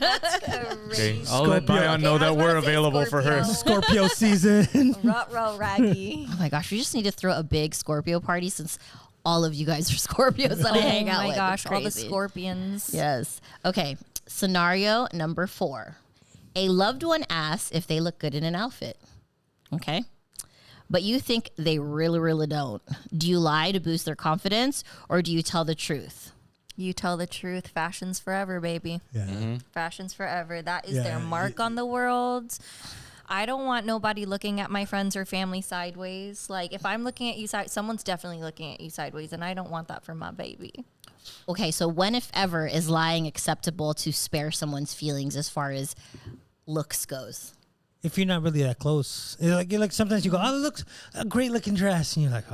Okay. I'll let Bayan know that we're available for her. Scorpio season. Ruh-roh raggy. Oh my gosh, we just need to throw a big Scorpio party since all of you guys are Scorpios that I hang out Oh my with. gosh, It's all the crazy. scorpions. Yes. Okay. Scenario number 4. A loved one asks if they look good in an outfit. Okay. But you think they really, really don't. Do you lie to boost their confidence or do you tell the truth? You tell the truth. Fashion's forever, baby. Yeah. Fashion's forever. That is Yeah. their mark on the world. I don't want nobody looking at my friends or family sideways. Like if I'm looking at you someone's definitely looking at you sideways, and I don't want that for my baby. Okay, so when, if ever, is lying acceptable to spare someone's feelings as far as looks goes? If you're not really that close, you're like sometimes you go, oh, it looks a great looking dress, and you're like,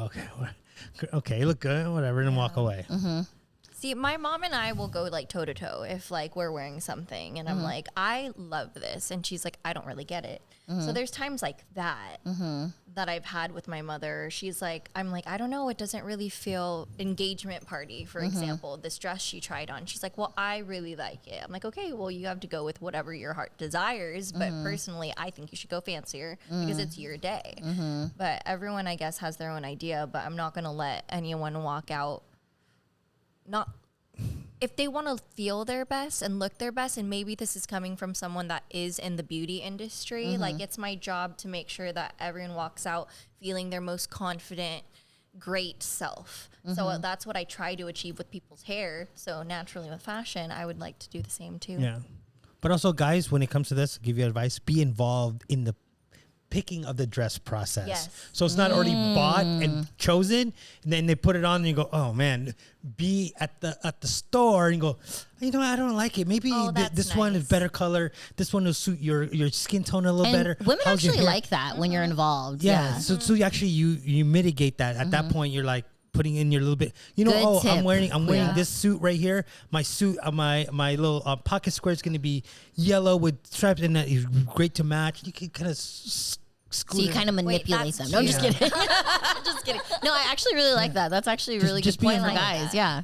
okay, you look good, whatever, and then walk away. See, my mom and I will go like toe to toe if like we're wearing something and I'm like, I love this. And she's like, I don't really get it. So there's times like that that I've had with my mother. She's like, I'm like, I don't know. It doesn't really feel engagement party, for example, this dress she tried on. She's like, well, I really like it. I'm like, okay, well, you have to go with whatever your heart desires. But personally, I think you should go fancier because it's your day. But everyone, I guess, has their own idea. But I'm not going to let anyone walk out not if they want to feel their best and look their best, and maybe this is coming from someone that is in the beauty industry, like it's my job to make sure that everyone walks out feeling their most confident, great self. So that's what I try to achieve with people's hair. So naturally with fashion, I would like to do the same too. Yeah. But also, guys, when it comes to this, I'll give you advice, be involved in the picking of the dress process. Yes. So it's not already bought and chosen, and then they put it on and you go, oh man. Be at the store and you go, you know, I don't like it. Maybe this one is nice. better color. This one will suit your skin tone a little And better. women How's your actually hair? like that when you're involved. Yeah. So you actually you mitigate that. At that point, you're like putting in your little bit. You know, Good tip. I'm wearing Yeah. this suit right here. My suit, my little pocket square is going to be yellow with stripes, and that is great to match. You can kind of. So you kind of manipulate them. that's No, I'm just cute. kidding. Just kidding. No, I actually really like that. That's actually a really Just good point being for right. guys. Yeah.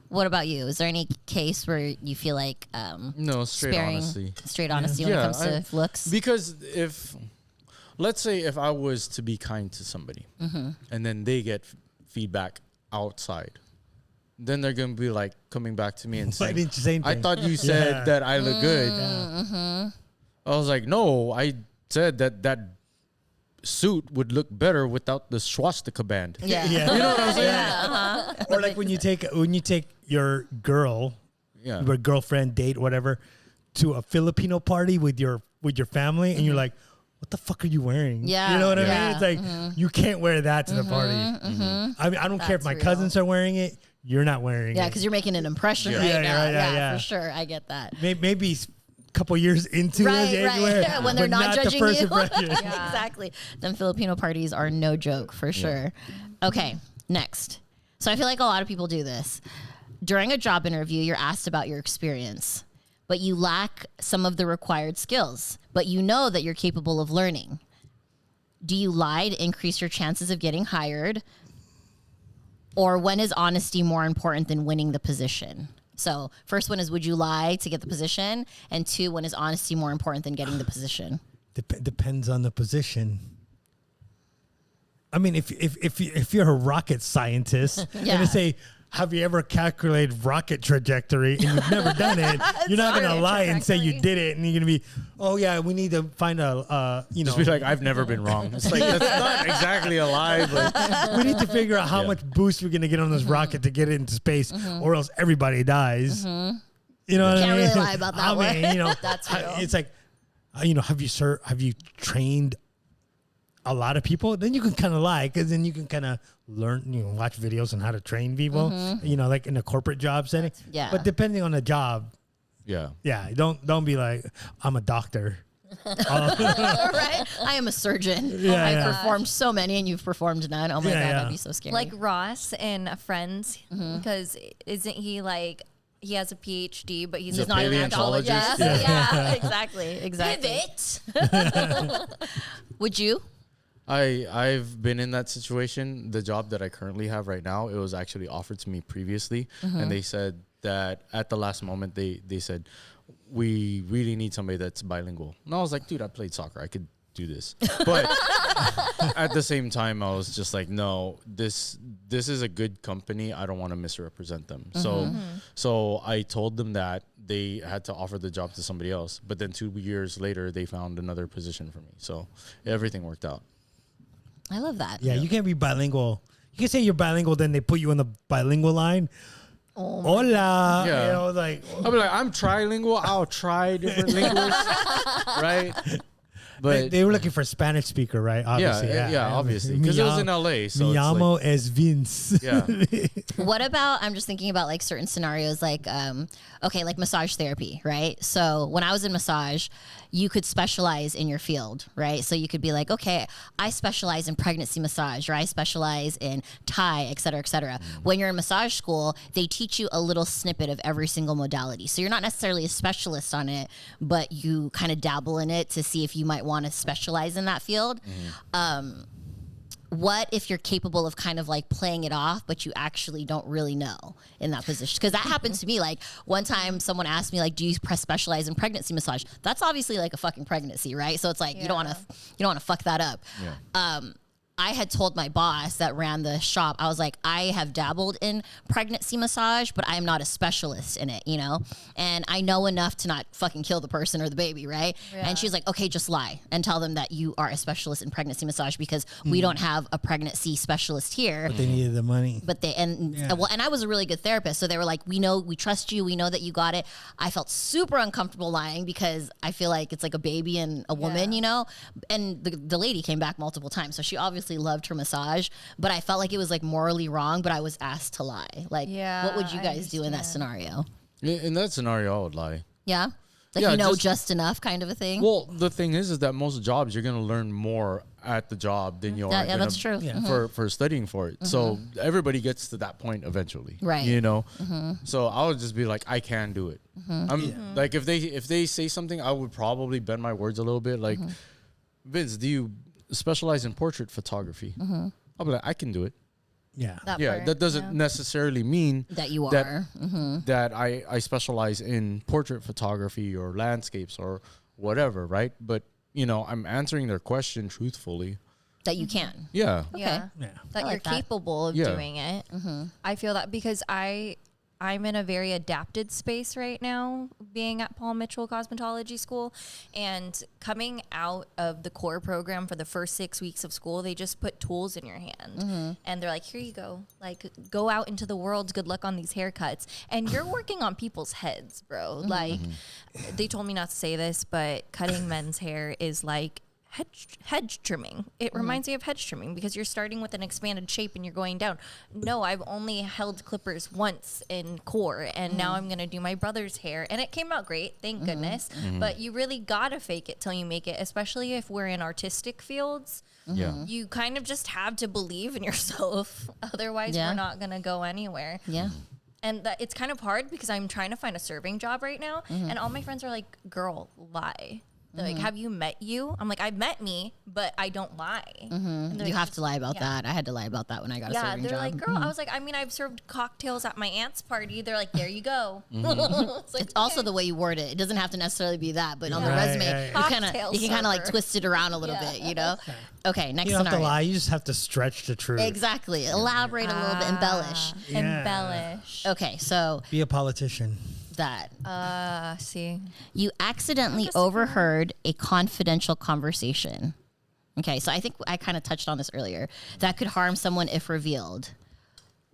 What about you? Is there any case where you feel like No, straight sparing honesty. straight honesty when it comes to looks? Because let's say if I was to be kind to somebody and then they get feedback outside, then they're going to be like coming back to me and Why saying, didn't you say I anything? thought you said Yeah. that I look good. Mm-hmm. I was like, no, I said that suit would look better without the swastika band. Yeah. Yeah. You know what I'm saying? Or like when you take your girl, Yeah. your girlfriend, date, whatever, to a Filipino party with your family, and you're like, what the fuck are you wearing? Yeah, You know what I yeah. mean? It's like you can't wear that to the party. I mean, I don't care if That's my real. cousins are wearing it. You're not wearing Yeah, it. because you're making an impression Yeah. right Yeah, now. right, Yeah, yeah. for sure. I get that. Maybe a couple years into Right, it, right. wear, When they're but not the judging first you. impression. Exactly. Them Filipino parties are no joke for sure. Okay, next. So I feel like a lot of people do this. During a job interview, you're asked about your experience, but you lack some of the required skills, but you know that you're capable of learning. Do you lie to increase your chances of getting hired? Or when is honesty more important than winning the position? So first one is, would you lie to get the position? And two, when is honesty more important than getting the position? Depends on the position. I mean, if you're a rocket scientist Yeah. and they say, have you ever calculated rocket trajectory and you've never done it, you're not going to lie and say you did it, and you're going to be, oh yeah, we need to find Just be like, I've never been wrong. It's like, that's not exactly a lie, but we need to figure out how much boost we're going to get on this rocket to get it into space, or else everybody dies. You know what I Can't mean? really lie about that I one. mean, you know, That's real. it's like, have you trained a lot of people? Then you can kind of lie, because then you can kind of learn, watch videos on how to train people, like in a corporate job setting. Yeah. But depending on the job, yeah. don't be like, I'm a doctor. Right? I am a surgeon. Yeah, I've yeah. performed so many and you've performed none. Oh my Yeah, God, yeah. that'd be so scary. Like Ross in Friends, because isn't he like, he has a PhD, but he's He's a not an paleontologist. archaeologist. Yeah, exactly. Would you? I've been in that situation. The job that I currently have right now, it was actually offered to me previously, and they said that at the last moment they said, we really need somebody that's bilingual. And I was like, dude, I played soccer, I could do this. But at the same time, I was just like, no, this is a good company. I don't want to misrepresent them. So I told them that they had to offer the job to somebody else. But then 2 years later, they found another position for me. So everything worked out. I love that. Yeah, you can't be bilingual. You can say you're bilingual, then they put you on the bilingual line. Hola. Yeah. You know, like, I'll be like, I'm trilingual. I'll try different linguals, right? But they were looking for a Spanish speaker, right? Obviously. obviously, because it was in LA. So Mi it's like, llamo es Vince. yeah, What about, I'm just thinking about like certain scenarios, like, okay, like massage therapy, right? So when I was in massage, you could specialize in your field, right? So you could be like, okay, I specialize in pregnancy massage, or I specialize in Thai, et cetera, et cetera. When you're in massage school, they teach you a little snippet of every single modality. So you're not necessarily a specialist on it, but you kind of dabble in it to see if you might want to specialize in that field. What if you're capable of kind of like playing it off, but you actually don't really know in that position? Because that happened to me. Like one time someone asked me, like, do you specialize in pregnancy massage? That's obviously like a fucking pregnancy, right? So it's like, you don't want to fuck that up. I had told my boss that ran the shop, I was like, I have dabbled in pregnancy massage, but I am not a specialist in it, you know? And I know enough to not fucking kill the person or the baby, right? Yeah. And she's like, okay, just lie and tell them that you are a specialist in pregnancy massage because we don't have a pregnancy specialist here. But they needed the money. But and I was a really good therapist. So they were like, we trust you. We know that you got it. I felt super uncomfortable lying because I feel like it's like a baby and a woman, you know? And the lady came back multiple times. So she obviously loved her massage, but I felt like it was like morally wrong, but I was asked to lie. Like, what would you guys do in that scenario? In that scenario, I would lie. Yeah? Like, Yeah, you know, just enough kind of a thing? Well, the thing is that most jobs, you're going to learn more at the job than you are Yeah, that's true. for studying for it. So everybody gets to that point eventually. Right. You know? So I would just be like, I can do it. I'm like, if they say something, I would probably bend my words a little bit. Like, Vince, do you specialize in portrait photography? I'll be like, I can do it. Yeah. That doesn't necessarily mean That you that, are. that I specialize in portrait photography or landscapes or whatever, right? But, you know, I'm answering their question truthfully. That you can. Yeah. Yeah. Yeah. That I you're like that. capable of Yeah. doing it. I feel that because I'm in a very adapted space right now, being at Paul Mitchell Cosmetology School, and coming out of the core program for the first 6 weeks of school, they just put tools in your hand, and they're like, "Here you go, like go out into the world. Good luck on these haircuts." And you're working on people's heads, bro. Like, they told me not to say this, but cutting men's hair is like hedge trimming. It reminds me of hedge trimming because you're starting with an expanded shape and you're going down. No, I've only held clippers once in core, and now I'm going to do my brother's hair, and it came out great, thank goodness. But you really got to fake it till you make it, especially if we're in artistic fields. Yeah. You kind of just have to believe in yourself. Otherwise, we're not going to go anywhere. Yeah. And that it's kind of hard because I'm trying to find a serving job right now, and all my friends are like, "Girl, lie." They're like, "Have you met you?" I'm like, "I've met me, but I don't lie." And they're You like, have to lie about that. I had to lie about that when I got a Yeah, serving they're job. like, "Girl," I was like, "I mean, I've served cocktails at my aunt's party." They're like, "There you go." It's like, It's also the way you word it. It doesn't have to necessarily be that, but on the Right, resume, right. you can kind of like Cocktail twist it around a little bit, you know? Okay, next You don't have to scenario. lie. You just have to stretch the truth. Exactly. Elaborate a little bit, embellish. Yeah. embellish. Okay, so Be a politician. that See, you accidentally overheard a confidential conversation. Okay, so I think I kind of touched on this earlier. That could harm someone if revealed.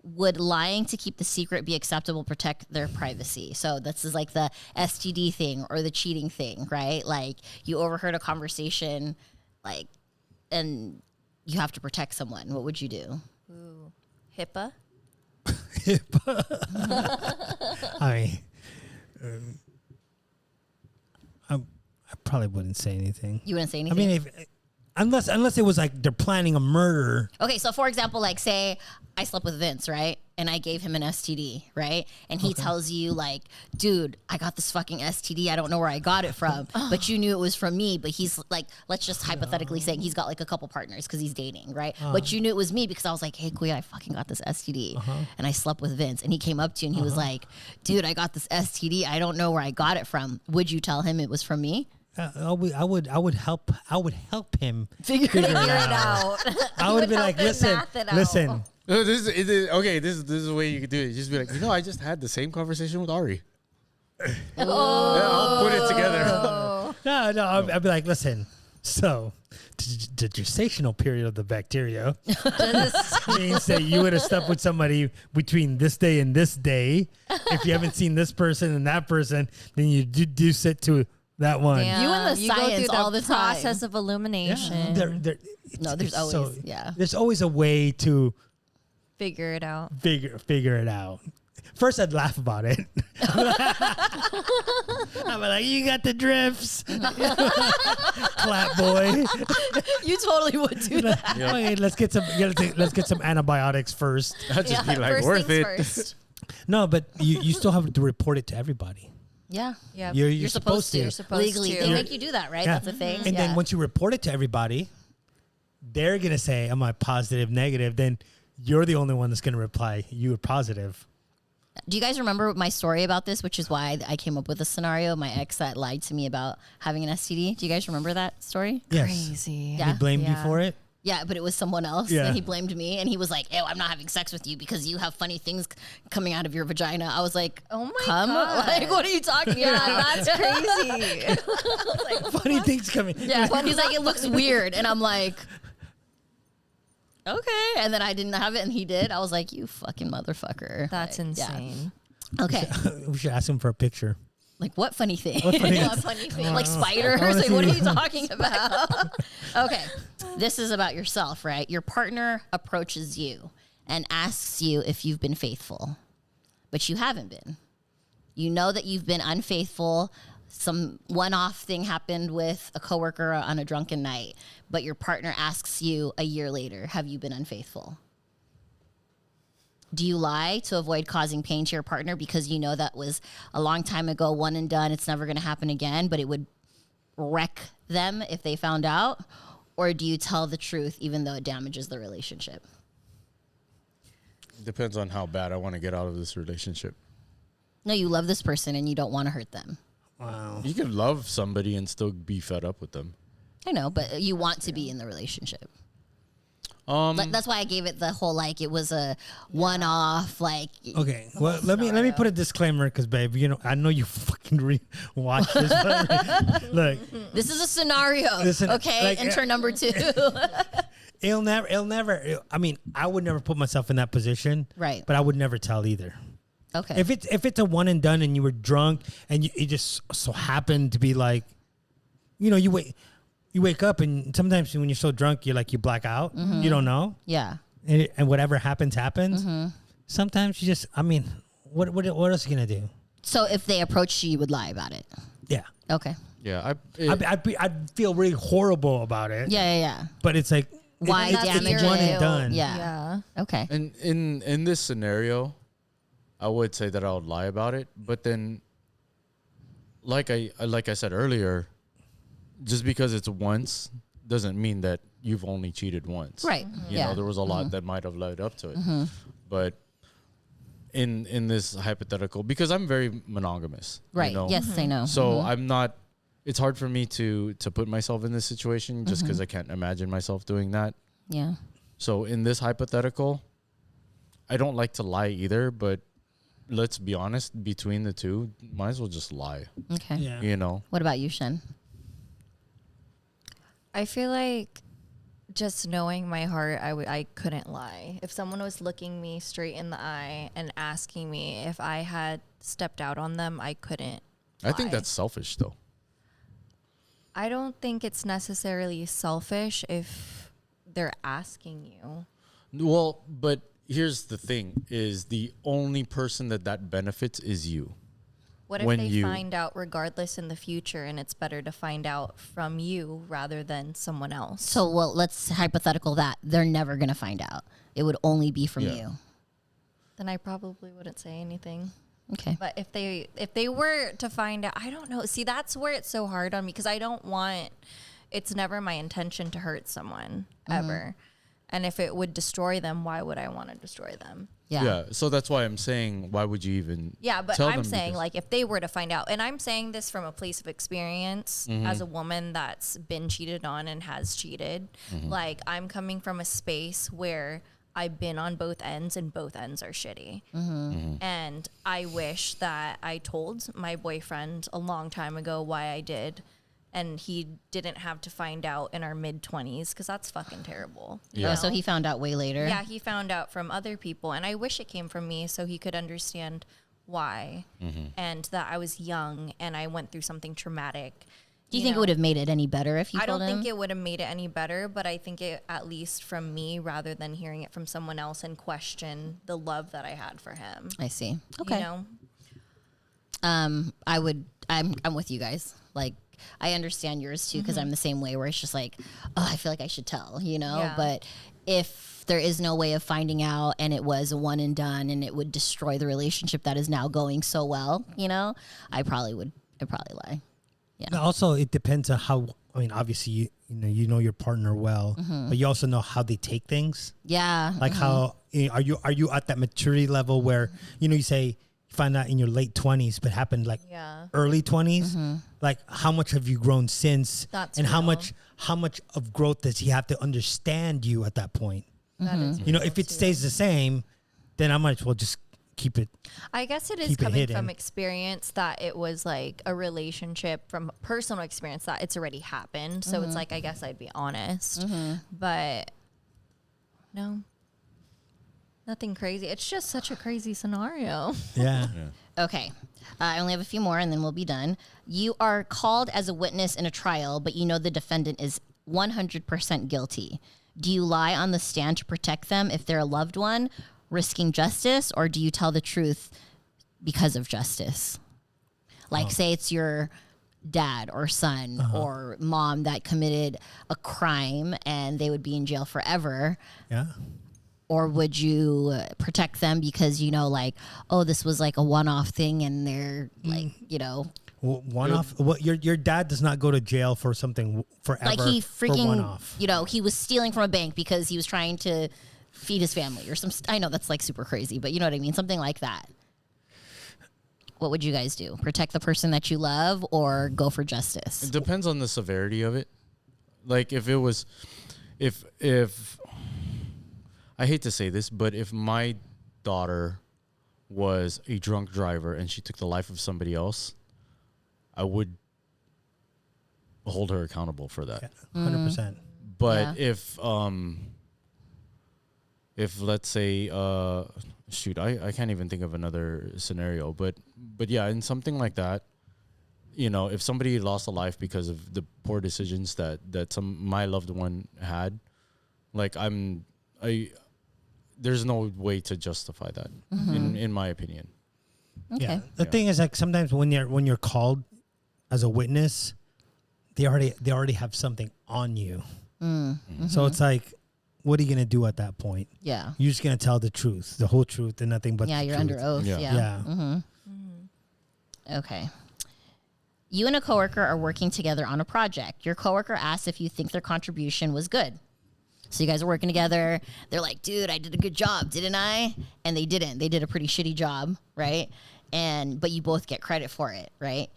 Would lying to keep the secret be acceptable, protect their privacy? So this is like the STD thing or the cheating thing, right? Like you overheard a conversation, like, and you have to protect someone. What would you do? HIPAA. I mean, I probably wouldn't say anything. You wouldn't say I anything? mean, unless it was like they're planning a murder. Okay, so for example, like say I slept with Vince, right? And I gave him an STD, right? And he tells you like, dude, I got this fucking STD. I don't know where I got it from, but you knew it was from me. But he's like, let's just hypothetically say he's got like a couple partners because he's dating, right? But you knew it was me because I was like, hey, Kuya, I fucking got this STD. And I slept with Vince. And he came up to you and he was like, dude, I got this STD. I don't know where I got it from. Would you tell him it was from me? I would help him Figure it Figure it out. I would be help like, him listen, math it out. listen. This is okay. This is the way you could do it. Just be like, I just had the same conversation with Ari. Yeah, I'll put it together. No, I'd be like, listen. So, the gestational period of the bacteria means that you would have slept with somebody between this day and this day. If you haven't seen this person and that person, then you deduce it to that one. Damn. You and the You go science through all the time. process of illumination. There's always, There's always a way to Figure it out. figure it out. First, I'd laugh about it. I'm like, you got the drifts, clap boy. You totally would do that. Wait, let's get some antibiotics first. I'd just be like, First worth things it. first. No, but you still have to report it to everybody. Yeah. Yeah. You're supposed to. You're supposed Legally, to. they make you do that, right? Yeah. That's a thing. And then once you report it to everybody, they're gonna say, "Am I positive, negative?" Then you're the only one that's gonna reply, "You were positive." Do you guys remember my story about this, which is why I came up with a scenario? My ex that lied to me about having an STD. Do you guys remember that story? Yes. Crazy. Yeah. He blamed you Yeah. for it. Yeah, but it was someone else. Yeah. And he blamed me, and he was like, "Ew, I'm not having sex with you because you have funny things coming out of your vagina." I was like, Oh my "Come? God. Like, what are you talking Yeah, about?" that's crazy. Funny things coming. Yeah, he's like, "It looks weird," and I'm like, "Okay." And then I didn't have it, and he did. I was like, "You fucking motherfucker!" That's Like, yeah. insane. Okay, We should ask him for a picture. like what funny thing? What funny What funny thing. Like spiders? Like, what are you talking about? Okay, this is about yourself, right? Your partner approaches you and asks you if you've been faithful, but you haven't been. You know that you've been unfaithful. Some one-off thing happened with a coworker on a drunken night, but your partner asks you a year later, have you been unfaithful? Do you lie to avoid causing pain to your partner because you know that was a long time ago, one and done, it's never going to happen again, but it would wreck them if they found out? Or do you tell the truth even though it damages the relationship? Depends on how bad I want to get out of this relationship. No, you love this person and you don't want to hurt them. Wow. You can love somebody and still be fed up with them. I know, but you want to be in the relationship. Um, That's why I gave it the whole, like, it was a one-off, like... Okay, well, let me put a disclaimer because, babe, you know, I know you fucking watch this. But look, This is a scenario, Listen, okay? like, Enter number 2. it'll never. I mean, I would never put myself in that position, Right. But I would never tell either. Okay. If it's a one and done and you were drunk and it just so happened to be like, you know, you wake up and sometimes when you're so drunk, you black out. You don't know. Yeah. And whatever happens. Sometimes you just, I mean, what else are you going to do? So if they approached you, you would lie about it. Yeah. Okay. yeah, I'd feel really horrible about it. Yeah. But it's like, Why it's damage one it? and done. Yeah. Yeah. Okay. and in this scenario, I would say that I would lie about it. But then, like I said earlier, just because it's once doesn't mean that you've only cheated once. Right. You Yeah. know, there was a lot that might have led up to it. But in this hypothetical, because I'm very monogamous. Right. You know? Yes, I know. So I'm not. It's hard for me to put myself in this situation just because I can't imagine myself doing that. Yeah. So in this hypothetical, I don't like to lie either, but let's be honest, between the two, might as well just lie. Okay. Yeah. You know? What about you, Shen? I feel like just knowing my heart, I couldn't lie. If someone was looking me straight in the eye and asking me if I had stepped out on them, I couldn't I think lie. that's selfish though. I don't think it's necessarily selfish if they're asking you. Well, but here's the thing is the only person that benefits is you. What if When they you- find out regardless in the future and it's better to find out from you rather than someone else? So, well, let's hypothetical that. They're never going to find out. It would only be from Yeah. you. Then I probably wouldn't say anything. Okay. But if they were to find out, I don't know. See, that's where it's so hard on me because I don't want. It's never my intention to hurt someone ever, and if it would destroy them, why would I want to destroy them? Yeah. So that's why I'm saying, why would you even? Yeah, but tell I'm them saying because- like if they were to find out, and I'm saying this from a place of experience as a woman that's been cheated on and has cheated. Like I'm coming from a space where I've been on both ends and both ends are shitty. And I wish that I told my boyfriend a long time ago why I did. And he didn't have to find out in our mid 20s because that's fucking terrible. you Yeah. Oh, so know? he found out way later. Yeah, he found out from other people, and I wish it came from me so he could understand why, and that I was young and I went through something traumatic. Do you think it would have made it any better if you I told don't him? think it would have made it any better, but I think it at least from me rather than hearing it from someone else and question the love that I had for him. I see. Okay. You know? I'm with you guys. Like, I understand yours too because I'm the same way where it's just like, oh, I feel like I should tell, you know? Yeah. But if there is no way of finding out and it was a one and done and it would destroy the relationship that is now going so well, you know, I'd probably lie. Now, also, it depends on how. I mean, obviously, you know your partner well, but you also know how they take things. Yeah. Like how are you at that maturity level where you say you find out in your late 20s, but happened like Yeah. early 20s. Like, how much have you grown since? That's and how real. much of growth does he have to understand you at that point? That is You know, real if it too. stays the same, then I might as well just keep it. I guess it is keep it coming hidden. from experience that it was like a relationship from personal experience that it's already happened. So it's like, I guess I'd be honest. But no, nothing crazy. It's just such a crazy scenario. Yeah. Okay. I only have a few more and then we'll be done. You are called as a witness in a trial, but you know the defendant is 100% guilty. Do you lie on the stand to protect them if they're a loved one, risking justice, or do you tell the truth because of justice? Like, say it's your dad or son or mom that committed a crime and they would be in jail forever. Yeah. Or would you protect them because, you know, like, oh, this was like a one-off thing and they're like, you know. Well, one off. What your dad does not go to jail for something forever. Like he for one freaking, off. you know, he was stealing from a bank because he was trying to feed his family or some. I know that's like super crazy, but you know what I mean? Something like that. What would you guys do? Protect the person that you love or go for justice? It depends on the severity of it. Like if it was, if I hate to say this, but if my daughter was a drunk driver and she took the life of somebody else, I would hold her accountable for that. 100%. But Yeah. if let's say shoot, I can't even think of another scenario, but yeah, in something like that, you know, if somebody lost a life because of the poor decisions that my loved one had, like there's no way to justify that in my opinion. Okay. Yeah. The thing is, like, sometimes when you're called as a witness, they already have something on you. So it's like, what are you gonna do at that point? Yeah. You're just gonna tell the truth, the whole truth, and nothing but Yeah, the you're truth. under oath. Yeah. Yeah. Yeah. Okay. You and a coworker are working together on a project. Your coworker asks if you think their contribution was good. So you guys are working together. They're like, dude, I did a good job, didn't I? And they didn't. They did a pretty shitty job, right? But you both get credit for it, right?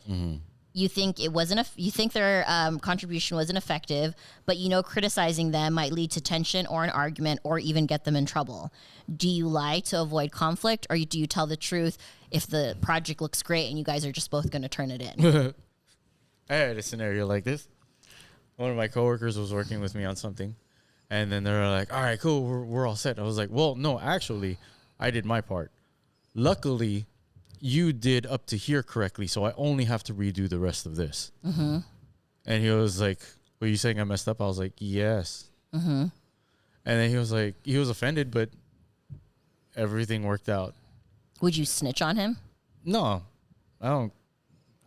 You think it wasn't. You think their contribution wasn't effective, but you know criticizing them might lead to tension or an argument or even get them in trouble. Do you lie to avoid conflict, or do you tell the truth if the project looks great and you guys are just both going to turn it in? I had a scenario like this. One of my coworkers was working with me on something, and then they were like, all right, cool, we're all set. I was like, well, no, actually, I did my part. Luckily, you did up to here correctly, so I only have to redo the rest of this. And he was like, were you saying I messed up? I was like, yes. And then he was like, he was offended, but everything worked out. Would you snitch on him? No, I don't.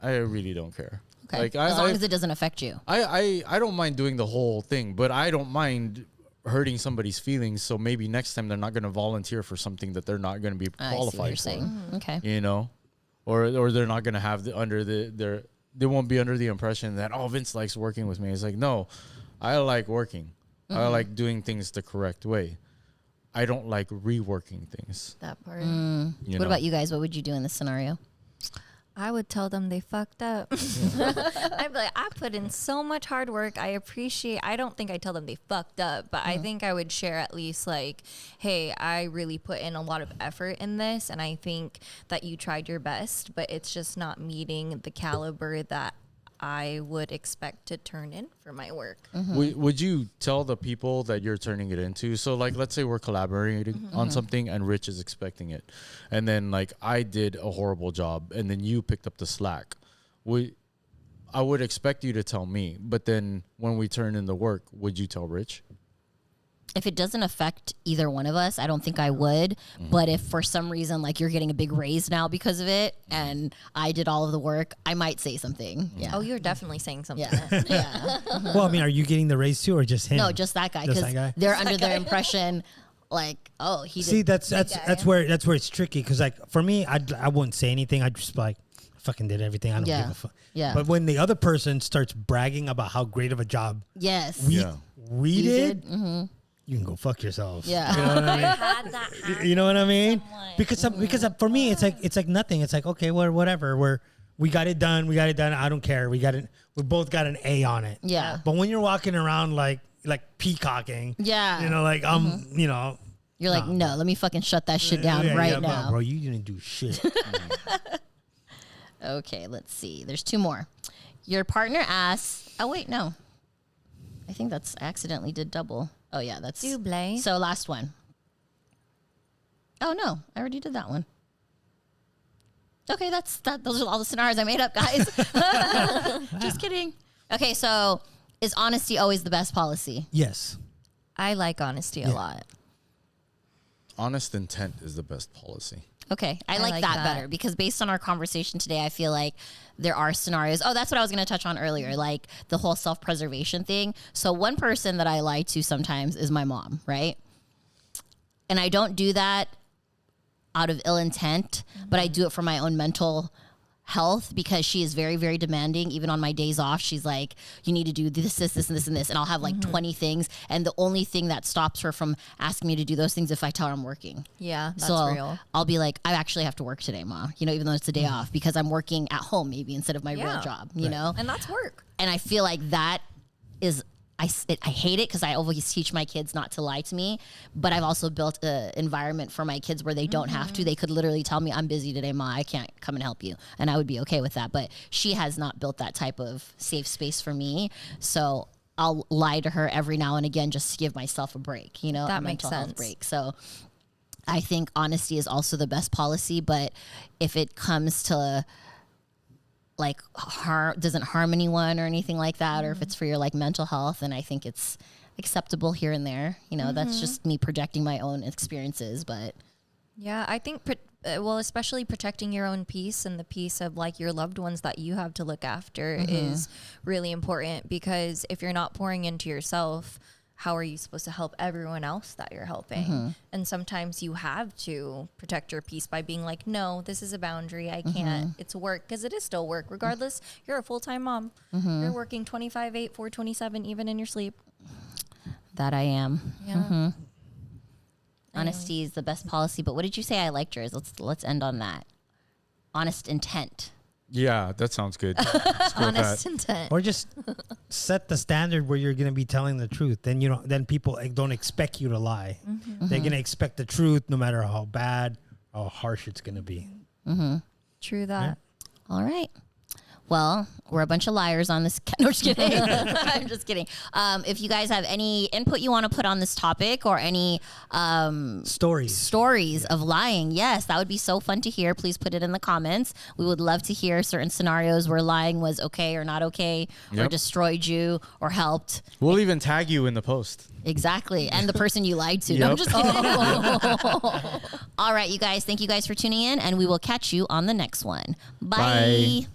I really don't care. Okay. Like, as long as it doesn't affect you. I don't mind doing the whole thing, but I don't mind hurting somebody's feelings. So maybe next time they're not going to volunteer for something that they're not going to be I see what you're qualified for. saying. Okay. You know, or they're not going to have they won't be under the impression that, oh, Vince likes working with me. It's like, no, I like working. I like doing things the correct way. I don't like reworking things. That part. What about you guys? What would you do in this scenario? I would tell them they fucked up. I'd be like, I put in so much hard work. I don't think I tell them they fucked up, but I think I would share at least like, hey, I really put in a lot of effort in this, and I think that you tried your best, but it's just not meeting the caliber that I would expect to turn in for my work. Would you tell the people that you're turning it into? So, like, let's say we're collaborating on something and Rich is expecting it. And then, like, I did a horrible job and then you picked up the slack. I would expect you to tell me. But then when we turn in the work, would you tell Rich? If it doesn't affect either one of us, I don't think I would. But if for some reason, like, you're getting a big raise now because of it and I did all of the work, I might say something. Yeah. Oh, you're definitely saying something. Yeah. Yeah. Well, I mean, are you getting the raise too, or just him? No, just that guy. Just Because that guy? they're under their impression, like, oh, he See, did. that's where it's tricky. Because, like, for me, I wouldn't say anything. I'd just be like, I fucking did everything. I don't Yeah. give a fuck. Yeah. But when the other person starts bragging about how great of a job Yes. we Yeah. did, you can go fuck yourselves. Yeah. You know what I mean? Had that happen You know what I mean? someone. Because for me, it's like nothing. It's like, okay, well, whatever. We got it done. I don't care. We both got an A on it. Yeah. But when you're walking around like peacocking, Yeah. you know, like you know, You're like, no, let me fucking shut that shit down right now. bro. You didn't do shit. Okay, let's see. There's 2 more. Your partner asks. Oh wait, no. I think I accidentally did double. Oh yeah, that's Double. So last one. Oh no, I already did that one. Okay, those are all the scenarios I made up, guys. Just kidding. Okay, so is honesty always the best policy? Yes. I like honesty a lot. Honest intent is the best policy. Okay, I like like that that. better because based on our conversation today, I feel like there are scenarios. Oh, that's what I was going to touch on earlier, like the whole self-preservation thing. So one person that I lie to sometimes is my mom, right? And I don't do that out of ill intent, but I do it for my own mental health because she is very, very demanding. Even on my days off, she's like, you need to do this, and this. And I'll have like 20 things. And the only thing that stops her from asking me to do those things if I tell her I'm working. Yeah, that's So real. I'll be like, I actually have to work today, Ma. You know, even though it's a day off because I'm working at home maybe instead of my real Yeah. job, you know? And that's work. And I feel like that is, I hate it because I always teach my kids not to lie to me, but I've also built an environment for my kids where they don't have to. They could literally tell me, I'm busy today, Ma, I can't come and help you. And I would be okay with that. But she has not built that type of safe space for me. So I'll lie to her every now and again just to give myself a break, you know, That a makes mental health sense. break. So I think honesty is also the best policy. But if it comes to like doesn't harm anyone or anything like that, or if it's for your like mental health, and I think it's acceptable here and there. You know, that's just me projecting my own experiences. But Yeah, I think, especially protecting your own peace and the peace of like your loved ones that you have to look after is really important because if you're not pouring into yourself, how are you supposed to help everyone else that you're helping? And sometimes you have to protect your peace by being like, no, this is a boundary. I can't. It's work because it is still work. Regardless, you're a full-time mom. You're working 25/8, 4/27, even in your sleep. that I am. Yeah. Honesty is the best policy. But what did you say? I liked yours. Let's end on that. Honest intent. Yeah, that sounds good. Let's go with Honest that. intent. Or just set the standard where you're going to be telling the truth. Then then people don't expect you to lie. They're going to expect the truth no matter how bad, how harsh it's going to be. True that. All right. Well, we're a bunch of liars on this. No, just kidding. I'm just kidding. If you guys have any input you want to put on this topic or any stories of lying, yes, that would be so fun to hear. Please put it in the comments. We would love to hear certain scenarios where lying was okay or not okay, or Yep. destroyed you or helped. We'll even tag you in the post. Exactly. And the person you lied to. No, I'm Yep. just kidding. All right, you guys. Thank you guys for tuning in, and we will catch you on the next one. Bye. Bye.